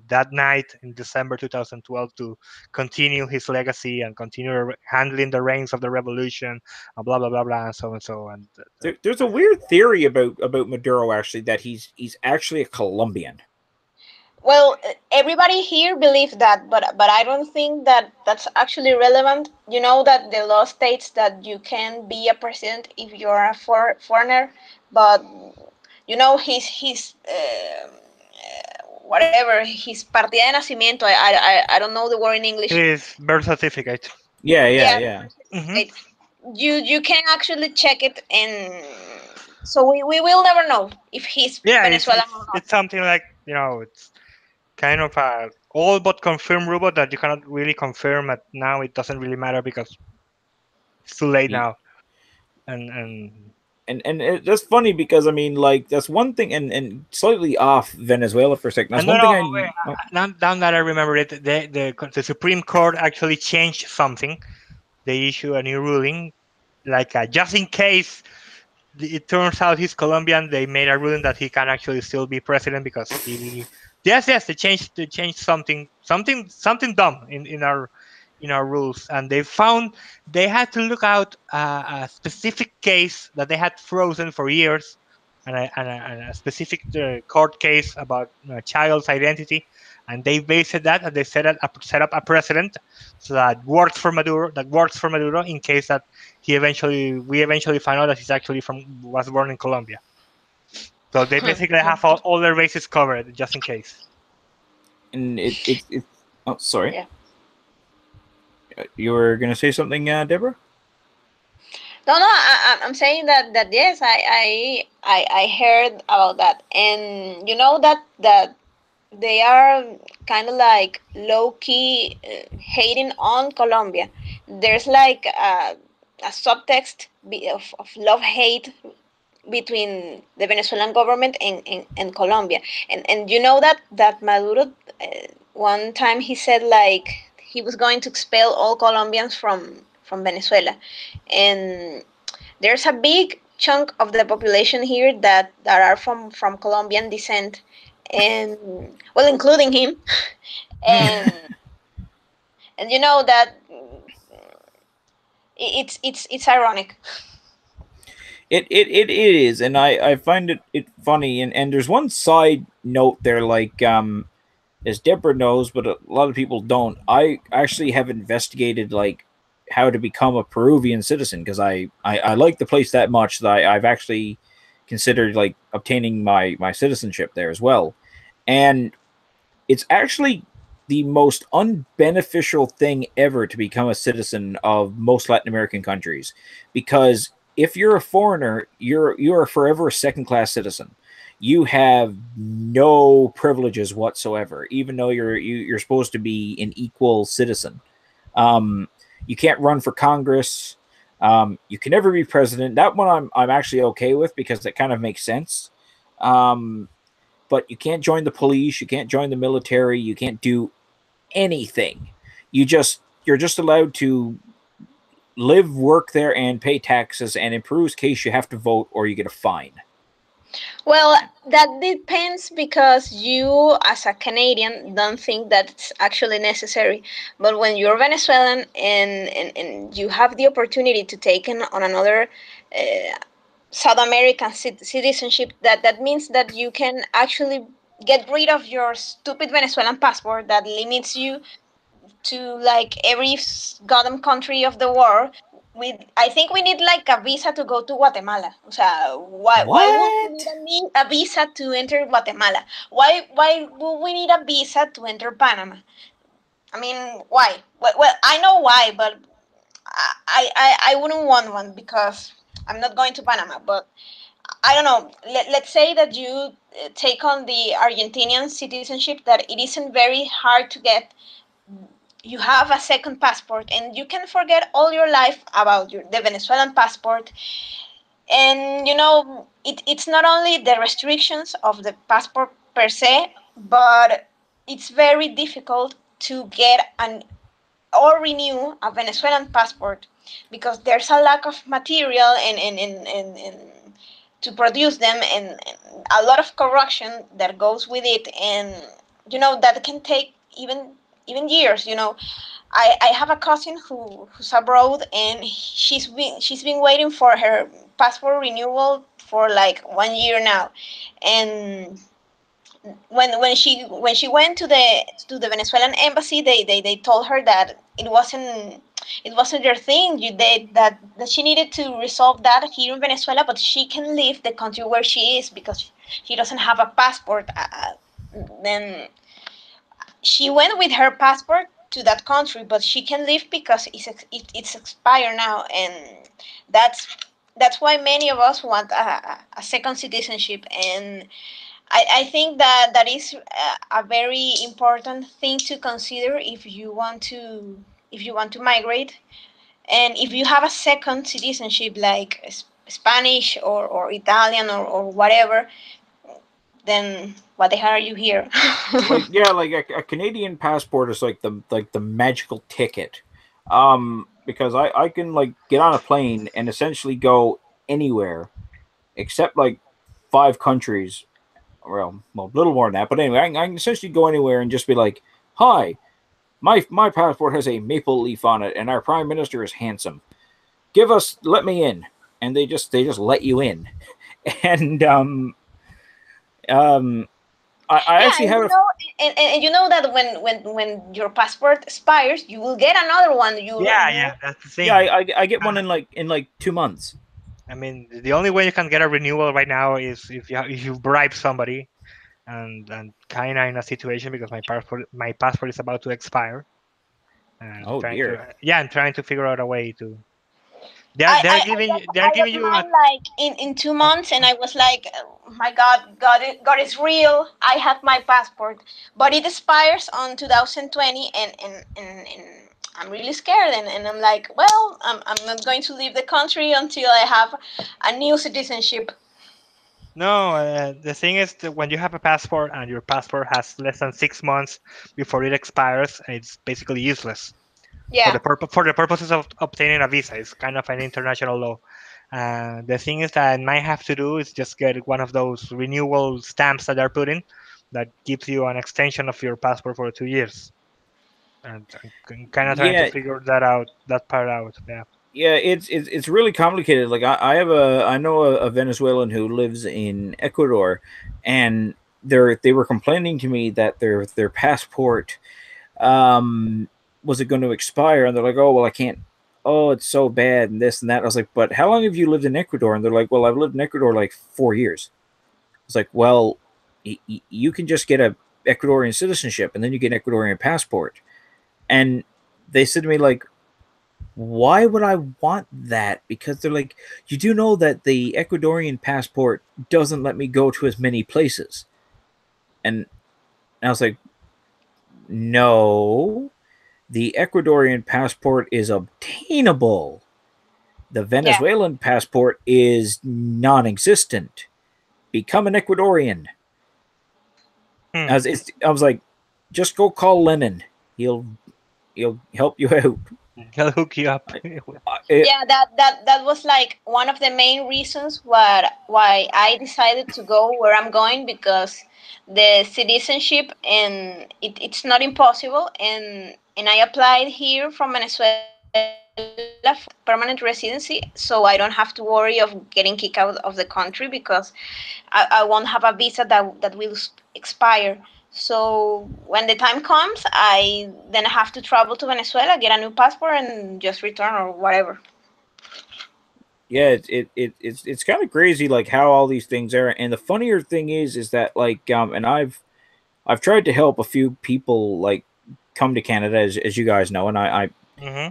that night in December 2012 to continue his legacy and continue handling the reins of the revolution, and blah blah blah blah, and so and so. And There's a weird theory about Maduro actually that he's actually a Colombian. Well, everybody here believes that, but I don't think that that's actually relevant. You know that the law states that you can be a president if you're a foreigner, but you know whatever his partida de nacimiento. I don't know the word in English. His birth certificate. Yeah, yeah, Yeah, the yeah. birth Hmm. certificate. You can actually check it, and so we will never know if he's Yeah, it's, Venezuelan it's or not. it's something like, it's kind of a all but confirmed robot that you cannot really confirm. At now, it doesn't really matter because it's too late Ye- now. And that's funny because I mean, like, that's one thing, and slightly off Venezuela for a second. That's no, one no, thing wait. oh, Now that I remember it, the Supreme Court actually changed something. They issued a new ruling, like, just in case it turns out he's Colombian, they made a ruling that he can actually still be president because he. Yes, they changed something dumb in our rules, and they found they had to look out a specific case that they had frozen for years, and a specific court case about a child's identity, and they based that and they set up a precedent so that works for Maduro in case that we eventually find out that he's actually was born in Colombia. So they basically have all their bases covered just in case. and it. Oh, sorry, Yeah. you were gonna say something, Deborah? No, no, I'm saying that yes, I heard about that, and you know that they are kind of like low key hating on Colombia. There's like a subtext of love hate between the Venezuelan government and Colombia, and you know that Maduro one time he said like he was going to expel all Colombians from Venezuela, and there's a big chunk of the population here that are from Colombian descent, and well, including him, and and you know that it's ironic. It is, and I find it funny, and there's one side note there, like as Deborah knows, but a lot of people don't. I actually have investigated like how to become a Peruvian citizen because I like the place that much that I've actually considered like obtaining my citizenship there as well, and it's actually the most unbeneficial thing ever to become a citizen of most Latin American countries because if you're a foreigner, you're forever a second class citizen. You have no privileges whatsoever, even though you're supposed to be an equal citizen. Um, you can't run for Congress. You can never be president. That one I'm actually okay with because it kind of makes sense. Um, but you can't join the police, you can't join the military, you can't do anything. You're just allowed to live, work there, and pay taxes. And in Peru's case, you have to vote or you get a fine. Well, that depends because you, as a Canadian, don't think that it's actually necessary. But when you're Venezuelan and you have the opportunity to take on another South American citizenship, that means that you can actually get rid of your stupid Venezuelan passport that limits you to like every goddamn country of the world. I think we need like a visa to go to Guatemala. O sea, why would we What? need a visa to enter Guatemala? Why would we need a visa to enter Panama? I mean, why? Well, I know why, but I wouldn't want one because I'm not going to Panama. But I don't know. Let's say that you take on the Argentinian citizenship, that it isn't very hard to get. You have a second passport and you can forget all your life about the Venezuelan passport. And you know, it's not only the restrictions of the passport per se, but it's very difficult to get an or renew a Venezuelan passport because there's a lack of material and to produce them, and a lot of corruption that goes with it, and you know that can take even years. You know, I have a cousin who's abroad, and she's been waiting for her passport renewal for like 1 year now, and when she went to the Venezuelan embassy, they told her that it wasn't their thing. That she needed to resolve that here in Venezuela, but she can leave the country where she is because she doesn't have a passport. Then she went with her passport to that country, but she can leave because it's expired now, and that's that's why many of us want a second citizenship. And I think that is a very important thing to consider if you want to migrate, and if you have a second citizenship like Spanish or Italian or whatever, then what the hell are you here? Like yeah, like a Canadian passport is like the magical ticket, because I can like get on a plane and essentially go anywhere except like 5 countries. Well, a little more than that, but anyway, I can essentially go anywhere and just be like, "Hi, my passport has a maple leaf on it, and our prime minister is handsome. Let me in," and they just let you in, and um, I Yeah, actually and have a you know that when your passport expires, you will get another one. Yeah, You yeah, that's the yeah, thing. I get one Uh, in like 2 months. I mean, the only way you can get a renewal right now is if you bribe somebody, and kind of in a situation because my passport is about to expire, and Oh trying dear. to yeah, and trying to figure out a way to. They're I, I, they're I giving got you they're I got giving you a mine like in 2 months, and I was like, oh my God, God is real. I have my passport, but it expires on 2020, and I'm really scared, and I'm like, well, I'm not going to leave the country until I have a new citizenship. no. The thing is that when you have a passport and your passport has less than 6 months before it expires, it's basically useless Yeah. for the purposes of obtaining a visa. It's kind of an international law. The thing is that I might have to do is just get one of those renewal stamps that they're putting that gives you an extension of your passport for 2 years. And I'm kind of trying to Yeah, figure that part out. Yeah. yeah, it's really complicated. Like I know a Venezuelan who lives in Ecuador, and they were complaining to me that their passport um was it going to expire, and they're like, oh well, I can't. Oh, it's so bad and this and that. I was like, but how long have you lived in Ecuador? And they're like, well, I've lived in Ecuador like 4 years. It's like, well, you can just get a Ecuadorian citizenship, and then you get an Ecuadorian passport. And they said to me like, why would I want that? Because they're like, you do know that the Ecuadorian passport doesn't let me go to as many places. And I was like, no, the Ecuadorian passport is obtainable. The Yeah. Venezuelan passport is non existent. Become an Ecuadorian. Hmm. I was like, just go call Lennon. He'll help you out. He'll hook you up. It, Yeah, that was like one of the main reasons why I decided to go where I'm going, because the citizenship, and it's not impossible, and I applied here from Venezuela for permanent residency, so I don't have to worry of getting kicked out of the country because I won't have a visa that will expire. So when the time comes, I then have to travel to Venezuela, get a new passport, and just return or whatever. yeah, it's kind of crazy like how all these things are. And the funnier thing is that like and I've tried to help a few people like come to Canada, as you guys know, and Hmm.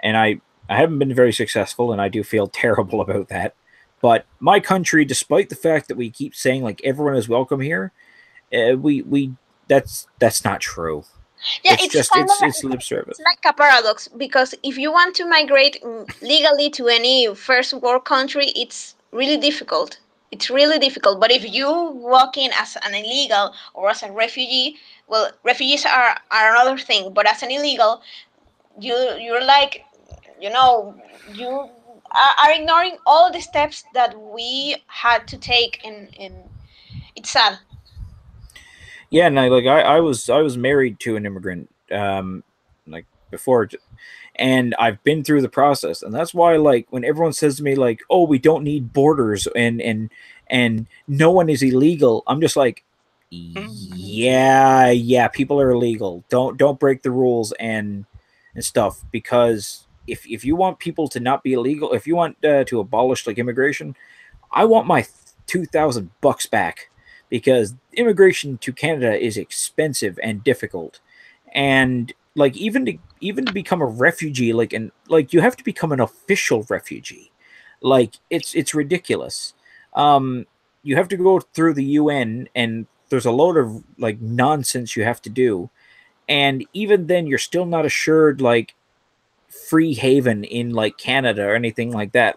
I haven't been very successful, and I do feel terrible about that. But my country, despite the fact that we keep saying like everyone is welcome here, we that's not true. Yeah, It's it's just kind of it's lip it's service. like a paradox, because if you want to migrate legally to any first world country, it's really difficult. It's really difficult. But if you walk in as an illegal or as a refugee, well, refugees are another thing. But as an illegal, you're like, you know, you are ignoring all the steps that we had to take, and it's sad. Yeah, and I was married to an immigrant like before, and I've been through the process, and that's why like when everyone says to me like, "Oh, we don't need borders and no one is illegal," I'm just like, Yeah, people are illegal. Don't break the rules and stuff, because if you want people to not be illegal, if you want to abolish like immigration, I want my $2,000 back, because immigration to Canada is expensive and difficult, and like even to become a refugee, like you have to become an official refugee, like it's ridiculous. Um, you have to go through the UN, and there's a load of like nonsense you have to do, and even then you're still not assured like free haven in like Canada or anything like that.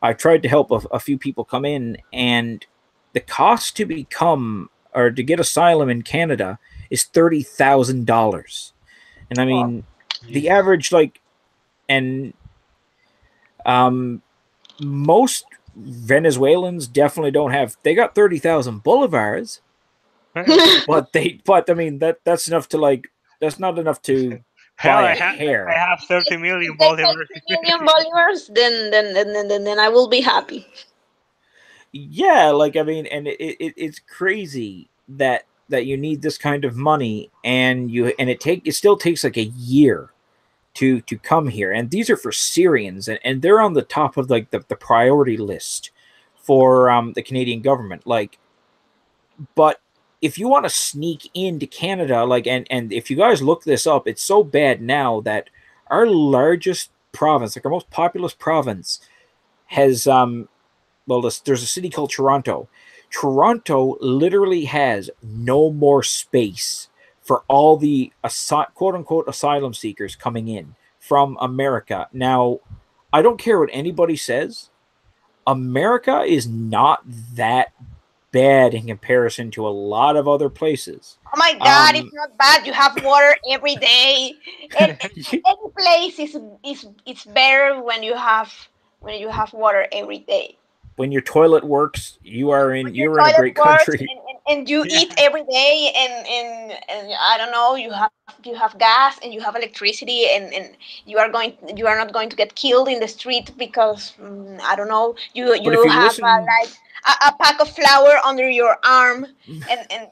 I've tried to help a few people come in, and the cost to become or to get asylum in Canada is $30,000. And I Well, mean, the Jesus. average and um, most Venezuelans definitely don't have. They got 30,000 bolivars, but I mean that's enough to that's not enough to Hell, buy I a have I hair. have if 30 million they take bolivars. 3 million bolivars, then I will be happy. Yeah, like I mean, and it's crazy that you need this kind of money, and it still takes like a year to come here, and these are for Syrians, and they're on the top of like the priority list for the Canadian government. Like, but if you want to sneak into Canada, like, and if you guys look this up, it's so bad now that our largest province, like our most populous province, has there's a city called Toronto. Toronto literally has no more space for all the quote unquote asylum seekers coming in from America. Now, I don't care what anybody says. America is not that bad in comparison to a lot of other places. Oh my God, it's Um, not bad. You have water every day. Any place is better when you have water every day. when your toilet works, When your you're in a toilet great works country. and you Yeah. eat every day and I don't know, you have gas and you have electricity and you are not going to get killed in the street because I don't know, But if you you have listen, like a pack of flour under your arm and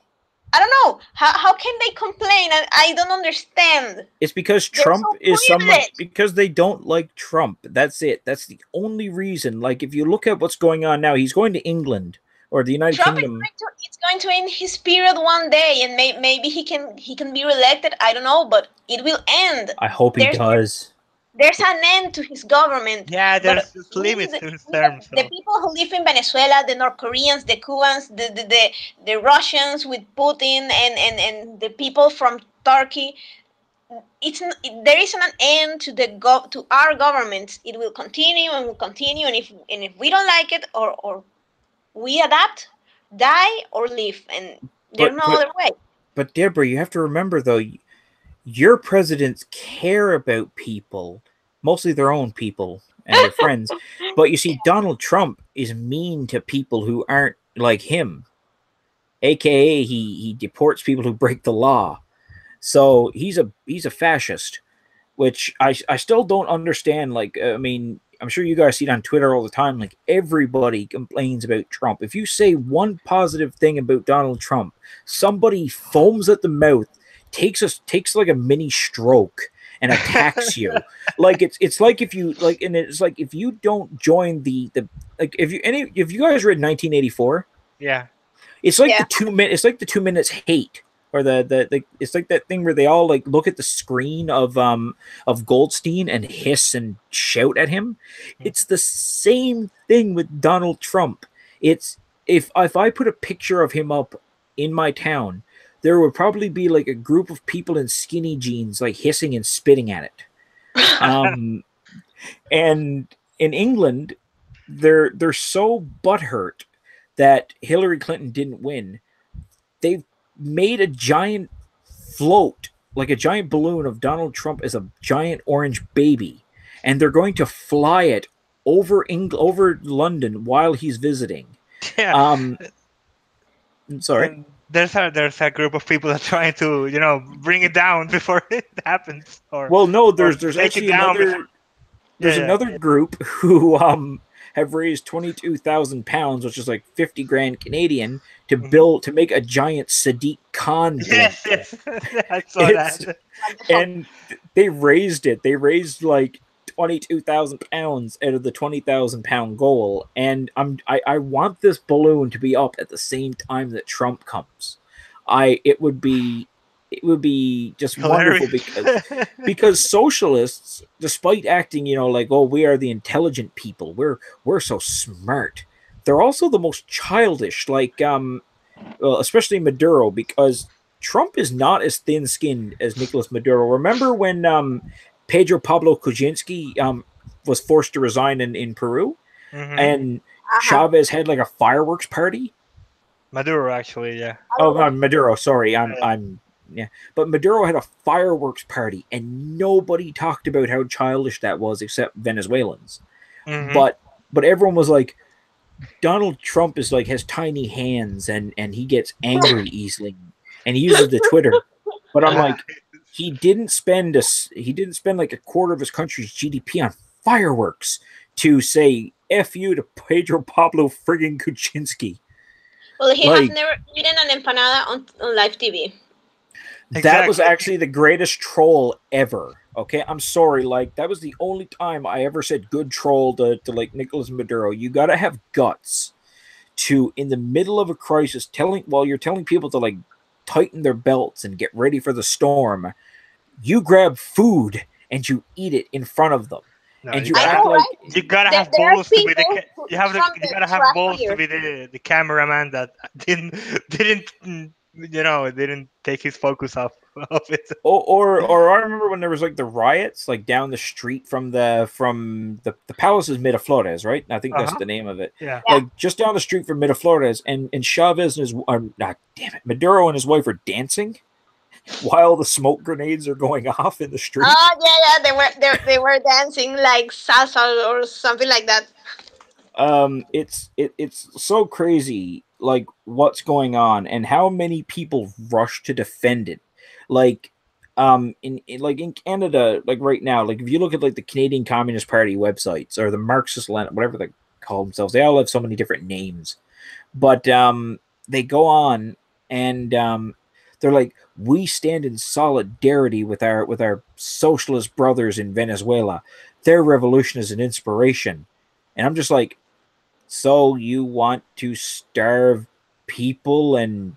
I don't know how can they complain? I don't understand. it's because They're Trump so is someone, privileged. because they don't like Trump. That's it. That's the only reason. Like if you look at what's going on now, he's going to England or the United Trump is Kingdom. going to it's going to end his period one day, and maybe he can be reelected. I don't know, but it will end. I hope he There's does. there's an end to his government. Yeah, But there's just limits to his we term, the so people who live in Venezuela, the North Koreans, the Cubans, the Russians with Putin, and the people from Turkey, there isn't an end to to our government. It will continue and will continue, and if we don't like it or we adapt, die or live, and there's But no but other way. but Deborah, you have to remember though, your presidents care about people, mostly their own people and their friends. But you see, Donald Trump is mean to people who aren't like him, aka he deports people who break the law. So he's a fascist, which I still don't understand. Like I mean, I'm sure you guys see it on Twitter all the time. Like everybody complains about Trump. If you say one positive thing about Donald Trump, somebody foams at the mouth, takes like a mini stroke and attacks you. Like it's like if you like, and it's like if you don't join the like if you guys read 1984, yeah. it's like Yeah. the 2 minute. It's like the 2 minutes hate, or the. It's like that thing where they all like look at the screen of Goldstein and hiss and shout at him. It's the same thing with Donald Trump. It's if I put a picture of him up in my town, there would probably be like a group of people in skinny jeans like hissing and spitting at it. Um, and in England, they're so butthurt that Hillary Clinton didn't win. They've made a giant float, like a giant balloon of Donald Trump as a giant orange baby, and they're going to fly it over London while he's visiting. Yeah. Um, sorry. And there's a group of people that are trying to bring it down before it happens, or Well, no, or there's take it actually down before. another Yeah, there's yeah. another group who have raised £22,000, which is like 50 grand Canadian, to Mhm. make a giant Sadiq Khan Yes, blimp. yes, I saw It's that. What the fuck? and they raised it. They raised like £22,000 out of the £20,000 goal, and I want this balloon to be up at the same time that Trump comes. I it would be just wonderful Hilarious. because socialists, despite acting, like, oh, we are the intelligent people, we're so smart, they're also the most childish. Like, well, especially Maduro, because Trump is not as thin-skinned as Nicolas Maduro. Remember when Pedro Pablo Kuczynski was forced to resign in Peru, Hmm. and Uh-huh. Chavez had like a fireworks party? Maduro, actually, yeah. Oh, Maduro. Maduro. Sorry, Yeah. I'm yeah. But Maduro had a fireworks party, and nobody talked about how childish that was, except Venezuelans. Hmm. But everyone was like, Donald Trump is like, has tiny hands, and he gets angry easily, and he uses the Twitter. But I'm like, he didn't spend like a quarter of his country's GDP on fireworks to say "f you" to Pedro Pablo friggin' Kuczynski. Well, he has Like, never eaten an empanada on live TV. that was Exactly. actually the greatest troll ever. Okay, I'm sorry. Like, that was the only time I ever said good troll to like Nicolas Maduro. You gotta have guts to, in the middle of a crisis, while you're telling people to like tighten their belts and get ready for the storm, you grab food and you eat it in front of them, No, and you you I act gotta know, like, right? you gotta have There are balls to be the people who you eat have from you the gotta have trash balls to fire. be the cameraman that didn't take his focus off of it. or I remember when there was like the riots like down the street from the palace is Miraflores, right? I think that's Uh-huh. the name of it. Yeah. Yeah. Like just down the street from Miraflores, and Chavez and his damn it, Maduro and his wife are dancing while the smoke grenades are going off in the street. Oh yeah, yeah. They were dancing like salsa or something like that. It's so crazy, like what's going on and how many people rush to defend it. Like, like in Canada, like right now, like if you look at like the Canadian Communist Party websites or the Marxist Lenin, whatever they call themselves, they all have so many different names. But they go on, and they're like, we stand in solidarity with our socialist brothers in Venezuela. Their revolution is an inspiration. And I'm just like, so you want to starve people and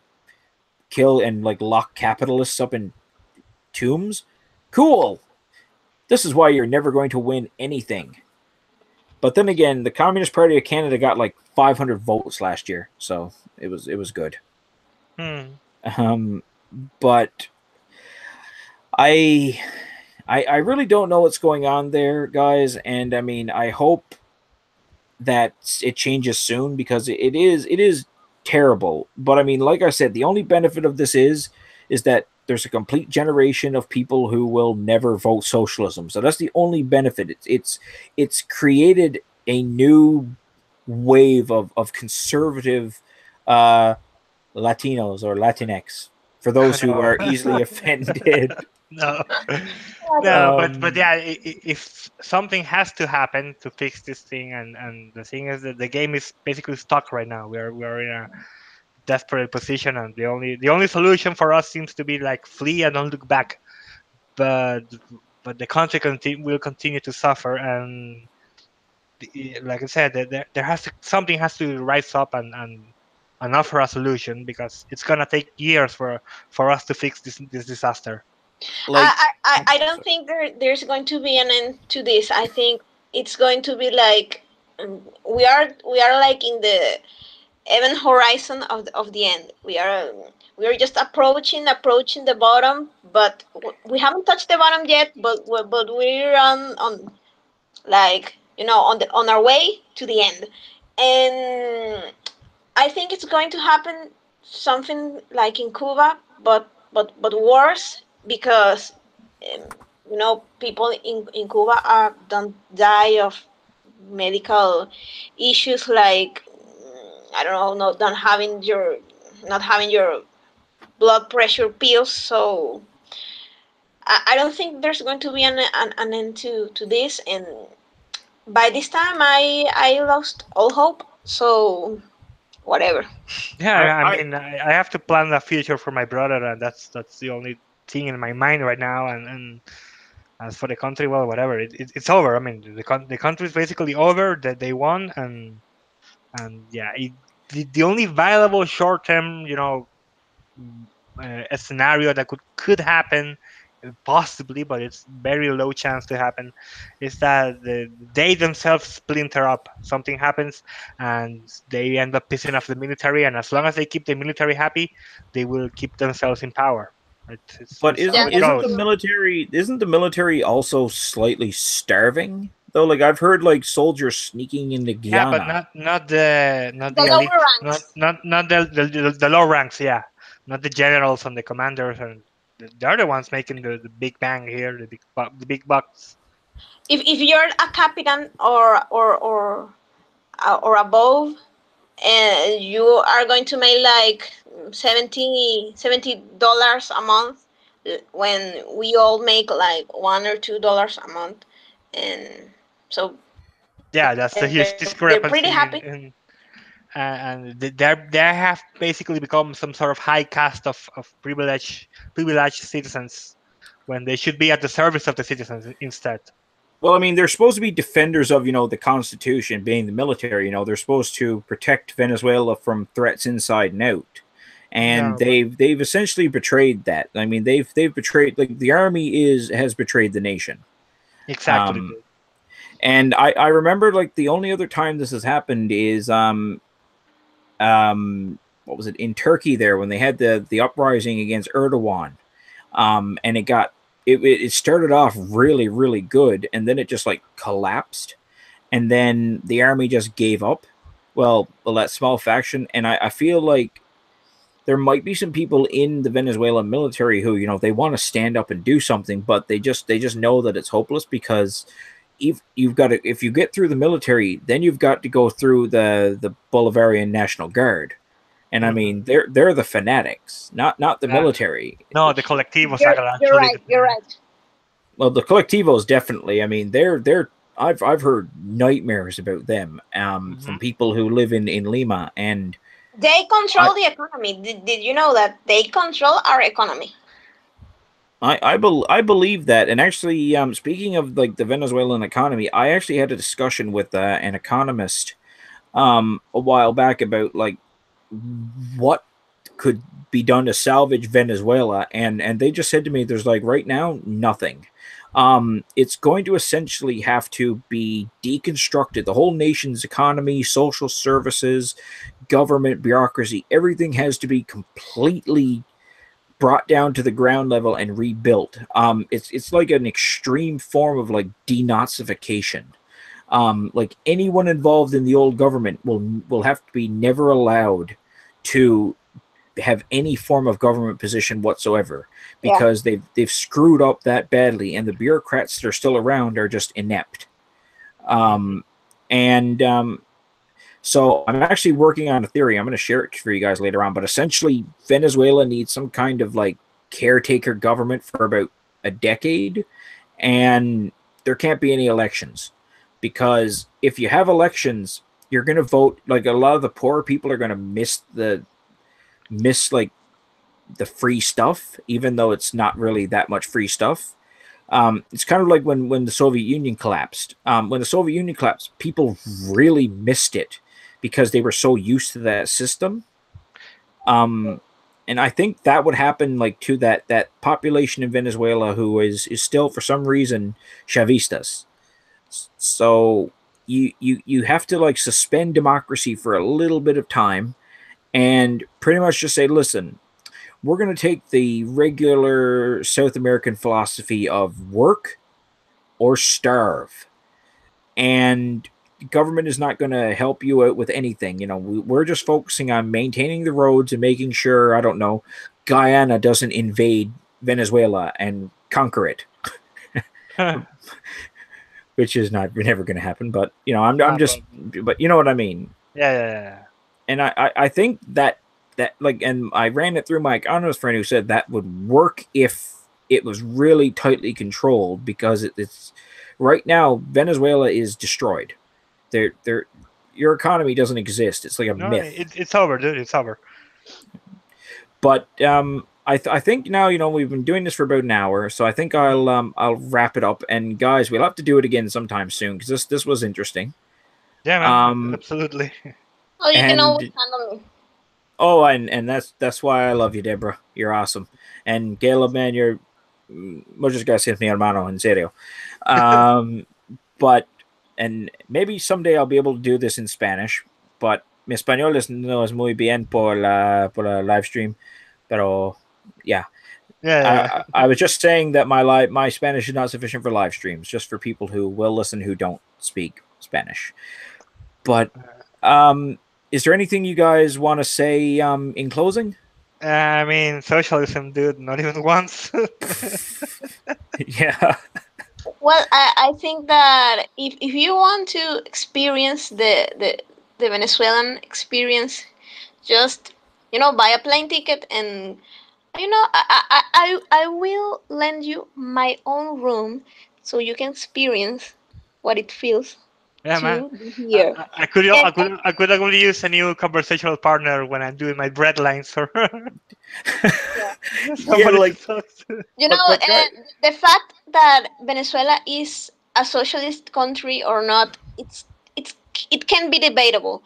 kill and like lock capitalists up in tombs? Cool. This is why you're never going to win anything. But then again, the Communist Party of Canada got like 500 votes last year, so it was good. Hmm. Um, but I, I really don't know what's going on there, guys. And I mean, I hope that it changes soon, because it is terrible. But I mean, like I said, the only benefit of this is that there's a complete generation of people who will never vote socialism. So that's the only benefit. It's created a new wave of conservative uh, Latinos or Latinx, for those who No. are easily offended. No. Okay. No, but Um, yeah, if something has to happen to fix this thing, and the thing is that the game is basically stuck right now. We're in a desperate position, and the only solution for us seems to be like flee and don't look back. But but the country will continue to suffer, and like I said, there has to something has to rise up and offer a solution, because it's gonna take years for us to fix this disaster. like, I don't think there's going to be an end to this. I think it's going to be like we are like in the even horizon of the end. We are just approaching the bottom, but we haven't touched the bottom yet. But we're on like on our way to the end, and I think it's going to happen something like in Cuba, but worse, because um, people in Cuba don't die of medical issues like I don't know, not having your blood pressure pills. So I don't think there's going to be an end to this, and By this time, I lost all hope. So whatever. Yeah, I I mean, I have to plan the future for my brother, and that's the only thing in my mind right now. And as for the country, well, whatever, it's over. I mean, the country is basically over. That they won, and yeah, the only viable short term, mm, a scenario that could happen, possibly, but it's very low chance to happen, is that they themselves splinter up. Something happens, and they end up pissing off the military. And as long as they keep the military happy, they will keep themselves in power. But It's how Yeah, it isn't that's the goes. true. military also slightly starving though? Like I've heard like soldiers sneaking into Yeah, but Guyana. not The the elite, lower not ranks. the low ranks. Yeah, not the generals and the commanders, and they're the ones making the big bang here, the big bucks. If you're a captain or above, and you are going to make like 70 dollars a month, when we all make like $1 or $2 a month, and so Yeah, they're that's the pretty huge happy. discrepancy and they have basically become some sort of high caste of privileged citizens when they should be at the service of the citizens instead. Well, I mean, they're supposed to be defenders of, the Constitution, being the military. They're supposed to protect Venezuela from threats inside and out, and No, but they've essentially betrayed that. I mean, they've betrayed, like, the army has betrayed the nation. exactly. Um, and I remember, like, the only other time this has happened is what was it, in Turkey there, when they had the uprising against Erdogan, and it started off really, really good, and then it just like collapsed, and then the army just gave up. Well, that small faction, and I feel like there might be some people in the Venezuelan military who, they want to stand up and do something, but they just know that it's hopeless, because if you get through the military, then you've got to go through the Bolivarian National Guard, and I Mhm. mean they're the fanatics, not the Uh, military. no, the collectivos You're are you're actually the right. You're fanatics. right. Well, the collectivos definitely. I mean, they're. I've heard nightmares about them Mhm. from people who live in Lima, and They I control the economy. Did you know that they control our economy? I believe that. And actually, speaking of like the Venezuelan economy, I actually had a discussion with an economist a while back about like what could be done to salvage Venezuela, and they just said to me, "There's like right now nothing. It's going to essentially have to be deconstructed. The whole nation's economy, social services, government, bureaucracy, everything has to be completely brought down to the ground level and rebuilt. It's like an extreme form of like denazification. Like anyone involved in the old government will have to be never allowed to have any form of government position whatsoever, Yeah. because they've screwed up that badly, and the bureaucrats that are still around are just inept. Mhm. Um, and So I'm actually working on a theory. I'm going to share it for you guys later on. But essentially, Venezuela needs some kind of like caretaker government for about a decade, and there can't be any elections, because if you have elections, you're going to vote, like, a lot of the poor people are going to miss like the free stuff, even though it's not really that much free stuff. It's kind of like when the Soviet Union collapsed. When the Soviet Union collapsed, people really missed it because they were so used to that system. Um, and I think that would happen like to that population in Venezuela who is still for some reason Chavistas. So you have to like suspend democracy for a little bit of time and pretty much just say, listen, we're going to take the regular South American philosophy of work or starve. And government is not going to help you out with anything. We're just focusing on maintaining the roads and making sure, I don't know, Guyana doesn't invade Venezuela and conquer it, which is not never going to happen. But I'm Ah, just, but you know what I mean. yeah, yeah, yeah. And I think that like, and I ran it through my economist friend who said that would work if it was really tightly controlled because it's right now Venezuela is destroyed. They're your economy doesn't exist. It's like a No, myth. it's over, dude. It's over. But I think now we've been doing this for about an hour, so I think I'll wrap it up. And guys, we'll have to do it again sometime soon because this was interesting. Yeah, man. Absolutely. Oh, you can always And handle me. oh, and that's why I love you, Deborah. You're awesome. And Caleb, man, you're muchas gracias, mi hermano, en serio. But and maybe someday I'll be able to do this in Spanish. But mi español no es muy bien por la live stream. Pero yeah. Yeah. I was just saying that my Spanish is not sufficient for live streams, just for people who will listen who don't speak Spanish. But is there anything you guys want to say in closing? I mean, socialism, dude. Not even once. Yeah. Well, I think that if you want to experience the Venezuelan experience, just buy a plane ticket, and I will lend you my own room so you can experience what it feels Yeah, man. to be here. I could And, I could actually use a new conversational partner when I'm doing my bread lines for somebody like to talk to. and the fact that Venezuela is a socialist country or not, it's it can be debatable,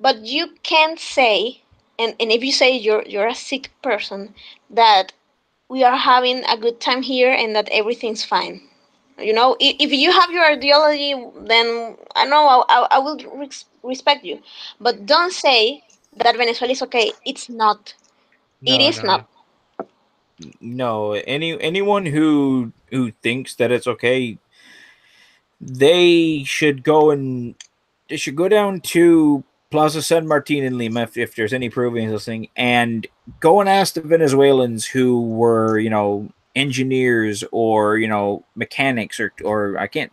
but you can say, and if you say you're a sick person, that we are having a good time here and that everything's fine. If you have your ideology, then I know I will respect you, but don't say that Venezuela is okay. It's not. It No, is no, no. not. no, anyone who thinks that it's okay, they should go down to Plaza San Martin in Lima if there's any Peruvians listening, and go and ask the Venezuelans who were engineers or mechanics or I can't,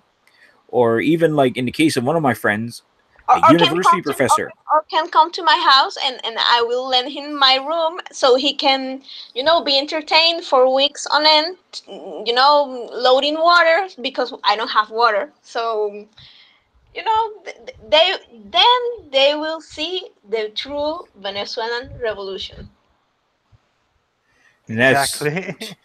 or even like in the case of one of my friends, a Or can university come to professor. or can come to my house, and I will lend him my room so he can be entertained for weeks on end, loading water because I don't have water. So they will see the true Venezuelan revolution. And that's Exactly.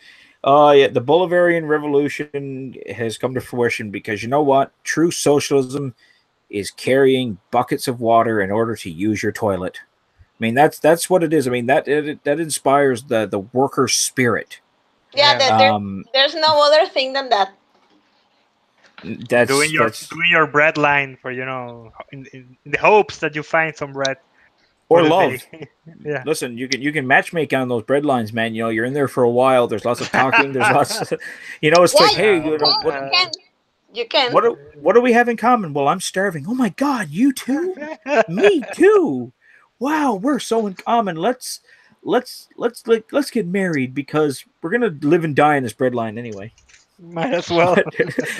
yeah, the Bolivarian Revolution has come to fruition because you know what? True socialism is carrying buckets of water in order to use your toilet. I mean, that's what it is. I mean, that inspires the worker spirit. Yeah, Yeah, man. there's no other thing than that. Doing That's your bread line for in the hopes that you find some bread for or the day. love. Yeah. Listen, you can matchmake on those bread lines, man. You're in there for a while. There's lots of talking. There's lots. It's Yeah, like, hey, you can, you can, you can. what do we have in common? Well, I'm starving. Oh my God, you too? Me too. Wow, we're so in common. Let's get married because we're gonna live and die in this bread line anyway. Might as well.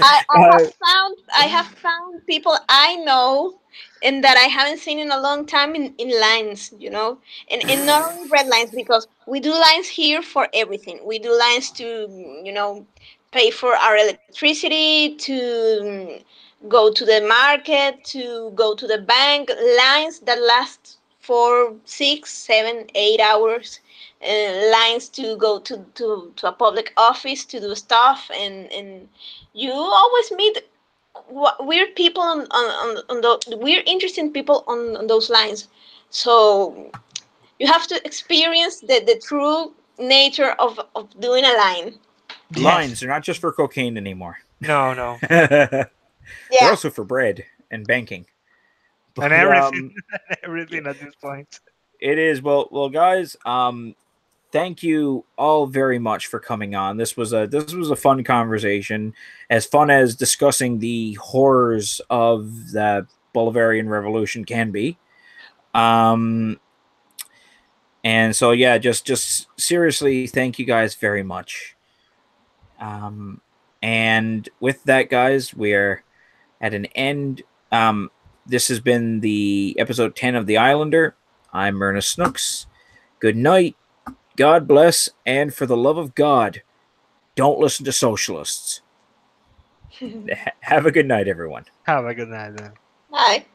I have found people I know and that I haven't seen in a long time in lines, and not only red lines, because we do lines here for everything. We do lines to pay for our electricity, to go to the market, to go to the bank. Lines that last for 6, 7, 8 hours. Lines to go to a public office to do stuff, and you always meet weird people on the weird interesting people on those lines. So you have to experience the true nature of doing a line. Yes. Lines are not just for cocaine anymore. No, no. They're Yeah. also for bread and banking. And But everything, everything at this point. it is well, guys. Thank you all very much for coming on. This was a fun conversation, as fun as discussing the horrors of the Bolivarian Revolution can be. Um, and so yeah, just seriously, thank you guys very much. Um, and with that, guys, we're at an end. This has been the episode 10 of The Islander. I'm Myrna Snooks. Good night. God bless, and for the love of God, don't listen to socialists. Have a good night, everyone. Have a good night then. Bye.